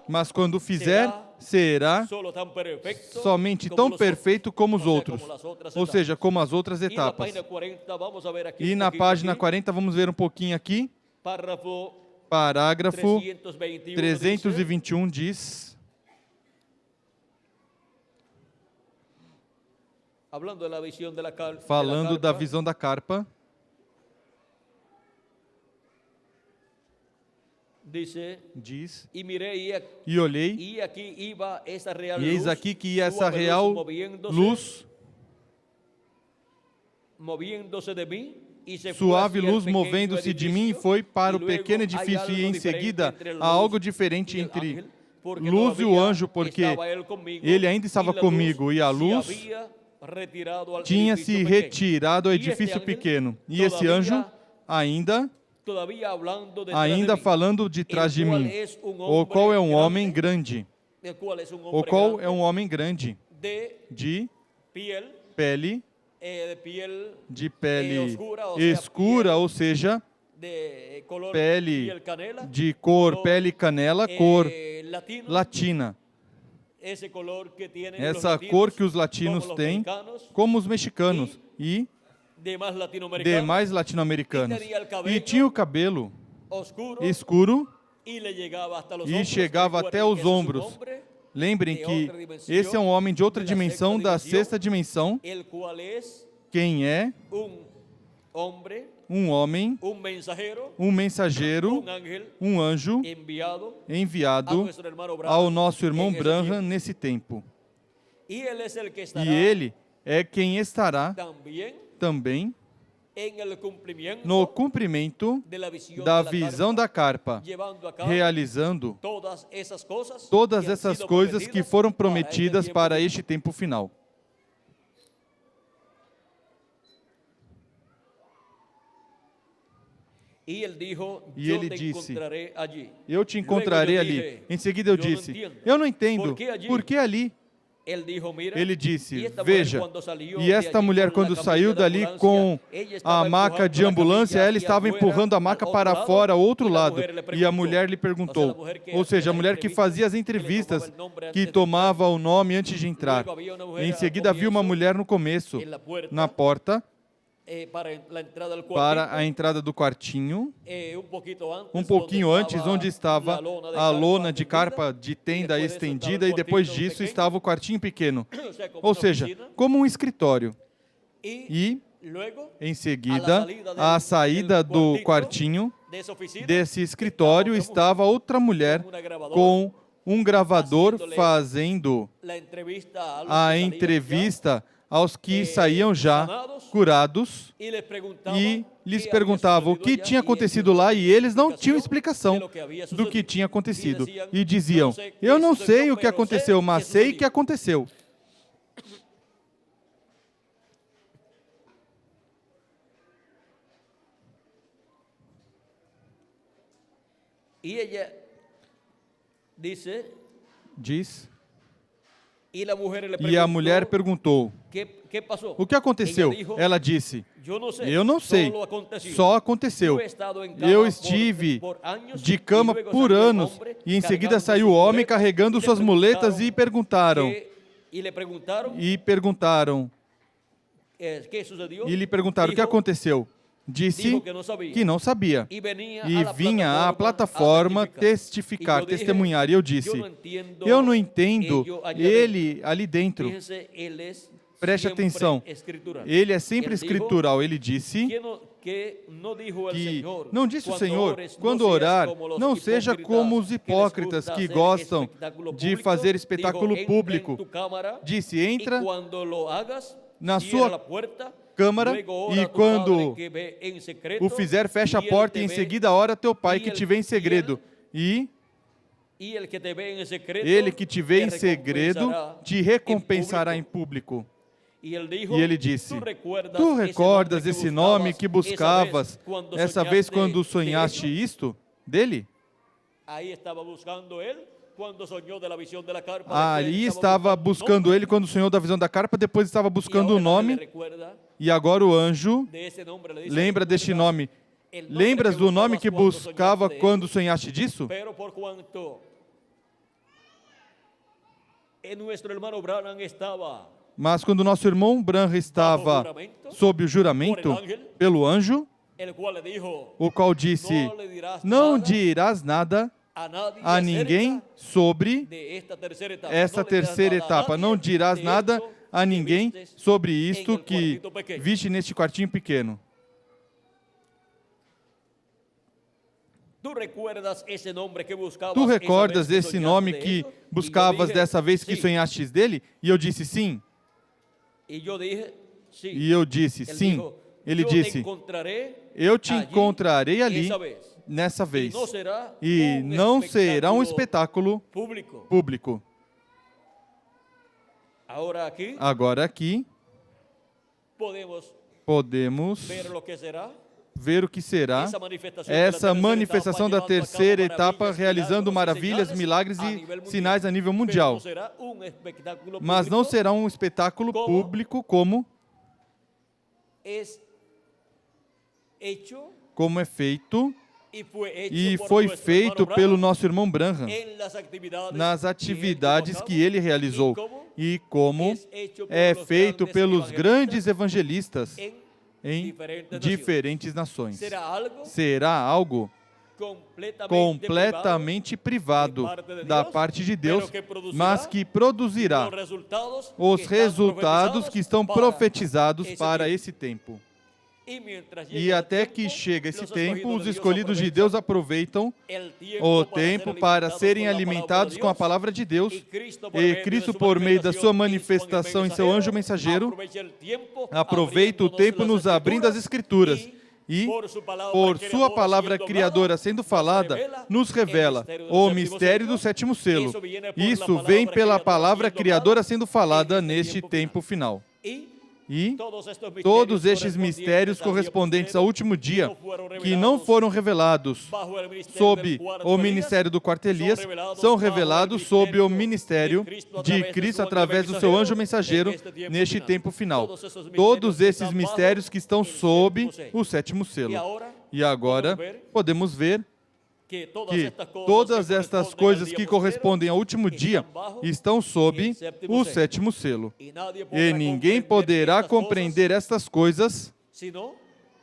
Mas quando fizer, será somente tão perfeito como os outros, ou seja, como as outras etapas. E na página 40, vamos ver um pouquinho aqui, parágrafo 321 diz, falando da visão da carpa, diz, e olhei, e eis aqui que ia essa real luz, suave luz movendo-se de mim, e foi para o pequeno edifício, e em seguida há algo diferente entre luz e o anjo, porque ele ainda estava comigo, e a luz tinha se retirado ao edifício pequeno, e esse anjo ainda ainda falando de trás de mim, o qual é um homem grande, o qual é um homem grande, de pele, de pele escura, ou seja, pele de cor, pele canela, cor latina. Essa cor que os latinos têm, como os mexicanos e demais latino-americanos. E tinha o cabelo escuro e chegava até os ombros. Lembrem que esse é um homem de outra dimensão, da sexta dimensão, quem é um homem, um mensageiro, um anjo enviado ao nosso irmão Branham nesse tempo. E ele é quem estará também no cumprimento da visão da carpa, realizando todas essas coisas que foram prometidas para este tempo final. E ele disse, eu te encontrarei ali. Em seguida eu disse, eu não entendo, por que ali? Ele disse, veja, e esta mulher quando saiu dali com a maca de ambulância, ela estava empurrando a maca para fora, ao outro lado, e a mulher lhe perguntou, ou seja, a mulher que fazia as entrevistas, que tomava o nome antes de entrar. Em seguida viu uma mulher no começo, na porta, para a entrada do quartinho, um pouquinho antes, onde estava a lona de carpa de tenda estendida, e depois disso estava o quartinho pequeno, ou seja, como um escritório. E, em seguida, à saída do quartinho, desse escritório, estava outra mulher com um gravador fazendo a entrevista aos que saíam já curados e lhes perguntava o que tinha acontecido lá, e eles não tinham explicação do que tinha acontecido. E diziam, eu não sei o que aconteceu, mas sei que aconteceu. Diz. E a mulher perguntou, o que aconteceu? Ela disse, eu não sei, só aconteceu. Eu estive de cama por anos, e em seguida saiu o homem carregando suas muletas e perguntaram, lhe perguntaram o que aconteceu. Disse que não sabia. E vinha à plataforma testificar, testemunhar. E eu disse, eu não entendo ele ali dentro. Preste atenção. Ele é sempre escritural. Ele disse que não disse o Senhor, quando orar, não seja como os hipócritas que gostam de fazer espetáculo público. Disse, entra na sua câmara, e quando o fizer, fecha a porta, e em seguida ora teu pai que te vê em segredo. E ele que te vê em segredo te recompensará em público. E ele disse, tu recordas esse nome que buscavas essa vez quando sonhaste isto dele? Ali estava buscando ele quando sonhou da visão da carpa, depois estava buscando o nome, e agora o anjo lembra deste nome. Lembras do nome que buscava quando sonhaste disso? Mas quando nosso irmão Branham estava sob o juramento pelo anjo, o qual disse, não dirás nada a ninguém sobre esta terceira etapa. Não dirás nada a ninguém sobre isto que viste neste quartinho pequeno. Tu recordas esse nome que buscavas dessa vez que sonhastes dele? E eu disse, sim. E eu disse, sim. Ele disse, eu te encontrarei ali nessa vez. E não será um espetáculo público. Agora aqui, podemos ver o que será essa manifestação da terceira etapa, realizando maravilhas, milagres e sinais a nível mundial. Mas não será um espetáculo público como é feito e foi feito pelo nosso irmão Branham nas atividades que ele realizou e como é feito pelos grandes evangelistas em diferentes nações. Será algo completamente privado da parte de Deus, mas que produzirá os resultados que estão profetizados para esse tempo. E até que chega esse tempo, os escolhidos de Deus aproveitam o tempo para serem alimentados com a palavra de Deus, e Cristo, por meio da sua manifestação em seu anjo mensageiro, aproveita o tempo nos abrindo as Escrituras e, por sua palavra criadora sendo falada, nos revela o mistério do sétimo selo. Isso vem pela palavra criadora sendo falada neste tempo final. E todos estes mistérios correspondentes ao último dia, que não foram revelados sob o ministério do quarto Elias, são revelados sob o ministério de Cristo através do seu anjo mensageiro neste tempo final. Todos esses mistérios que estão sob o sétimo selo. E agora podemos ver que todas estas coisas que correspondem ao último dia estão sob o sétimo selo. E ninguém poderá compreender estas coisas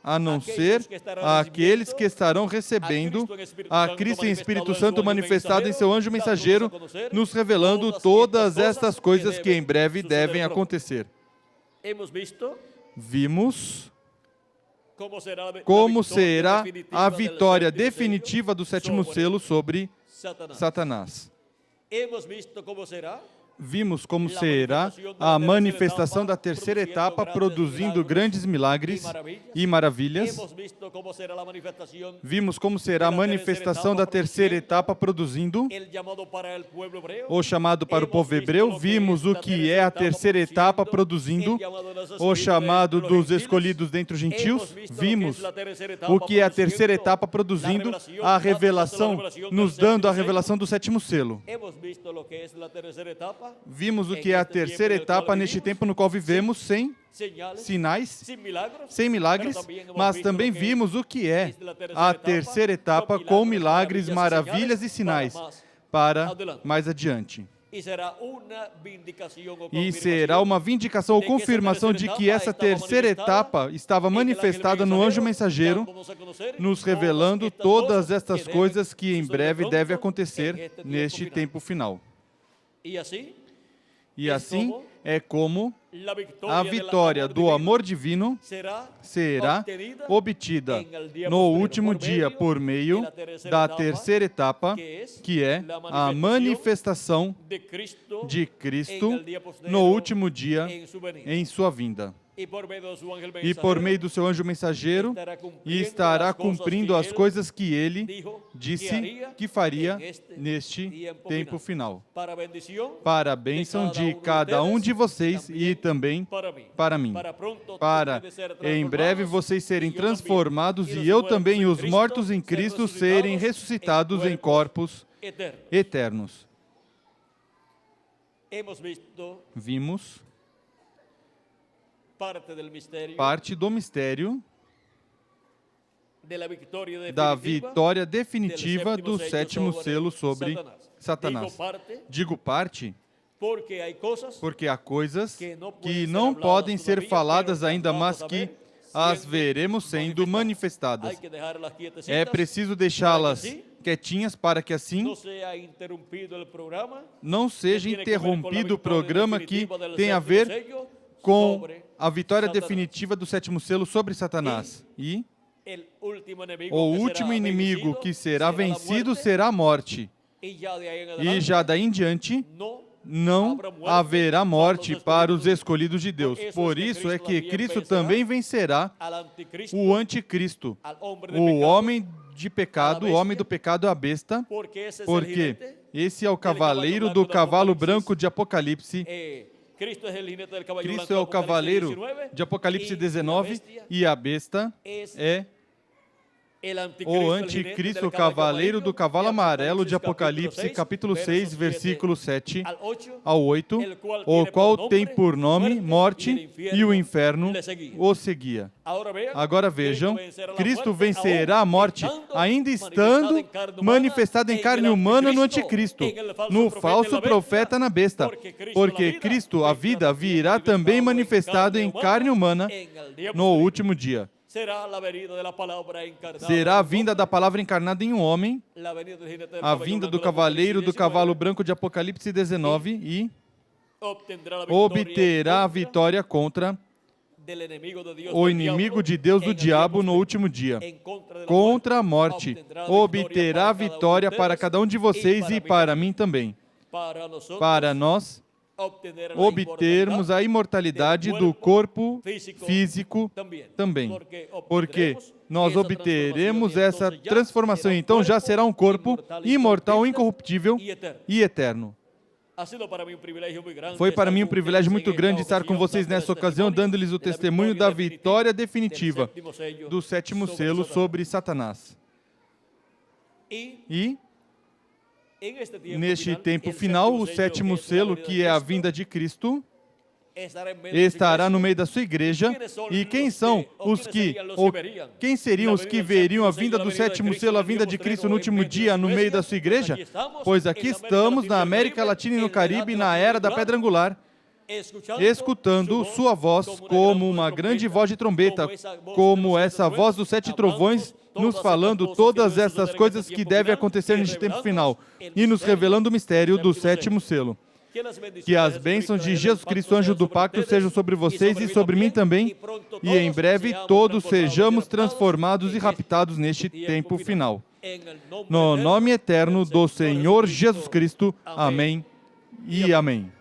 a não ser aqueles que estarão recebendo a Cristo em Espírito Santo manifestado em seu anjo mensageiro, nos revelando todas estas coisas que em breve devem acontecer. Vimos como será a vitória definitiva do sétimo selo sobre Satanás. Vimos como será a manifestação da terceira etapa, produzindo grandes milagres e maravilhas. Vimos como será a manifestação da terceira etapa, produzindo o chamado para o povo hebreu. Vimos o que é a terceira etapa, produzindo o chamado dos escolhidos dentre os gentios. Vimos o que é a terceira etapa, produzindo a revelação, nos dando a revelação do sétimo selo. Vimos o que é a terceira etapa neste tempo no qual vivemos, sem sinais, sem milagres, mas também vimos o que é a terceira etapa com milagres, maravilhas e sinais para mais adiante. E será uma vindicação ou confirmação de que essa terceira etapa estava manifestada no anjo mensageiro, nos revelando todas estas coisas que em breve devem acontecer neste tempo final. E assim é como a vitória do amor divino será obtida no último dia por meio da terceira etapa, que é a manifestação de Cristo no último dia em sua vinda. E por meio do seu anjo mensageiro, estará cumprindo as coisas que ele disse que faria neste tempo final, para a bênção de cada um de vocês e também para mim, para em breve vocês serem transformados e eu também, os mortos em Cristo, serem ressuscitados em corpos eternos. Vimos parte do mistério da vitória definitiva do sétimo selo sobre Satanás. Digo parte porque há coisas que não podem ser faladas ainda, mas que as veremos sendo manifestadas. É preciso deixá-las quietinhas para que assim não seja interrompido o programa que tem a ver com a vitória definitiva do sétimo selo sobre Satanás. E o último inimigo que será vencido será a morte. E já daí em diante, não haverá morte para os escolhidos de Deus. Por isso é que Cristo também vencerá o anticristo, o homem de pecado, o homem do pecado, a besta, porque esse é o cavaleiro do cavalo branco de Apocalipse. Cristo é o cavaleiro de Apocalipse 19 e a besta é O anticristo, o cavaleiro do cavalo amarelo de Apocalipse, capítulo 6, versículo 7 ao 8, o qual tem por nome morte e o inferno o seguia. Agora vejam, Cristo vencerá a morte, ainda estando manifestado em carne humana no anticristo, no falso profeta, na besta, porque Cristo, a vida, virá também manifestado em carne humana no último dia. Será a vinda da palavra encarnada em um homem, a vinda do cavaleiro do cavalo branco de Apocalipse 19 e obterá a vitória contra o inimigo de Deus, o diabo, no último dia. Contra a morte, obterá a vitória para cada um de vocês e para mim também. Para nós obtermos a imortalidade do corpo físico também. Porque nós obteremos essa transformação, então já será um corpo imortal, incorruptível e eterno. Foi para mim um privilégio muito grande estar com vocês nessa ocasião, dando-lhes o testemunho da vitória definitiva do sétimo selo sobre Satanás. E neste tempo final, o sétimo selo, que é a vinda de Cristo, estará no meio da sua igreja. E quem são os que, ou quem seriam os que veriam a vinda do sétimo selo, a vinda de Cristo no último dia, no meio da sua igreja? Pois aqui estamos na América Latina e no Caribe, na era da pedra angular, escutando sua voz como uma grande voz de trombeta, como essa voz dos 7 trovões, nos falando todas essas coisas que devem acontecer neste tempo final e nos revelando o mistério do sétimo selo. Que as bênçãos de Jesus Cristo, anjo do pacto, sejam sobre vocês e sobre mim também, e em breve todos sejamos transformados e raptados neste tempo final. No nome eterno do Senhor Jesus Cristo. Amém e amém.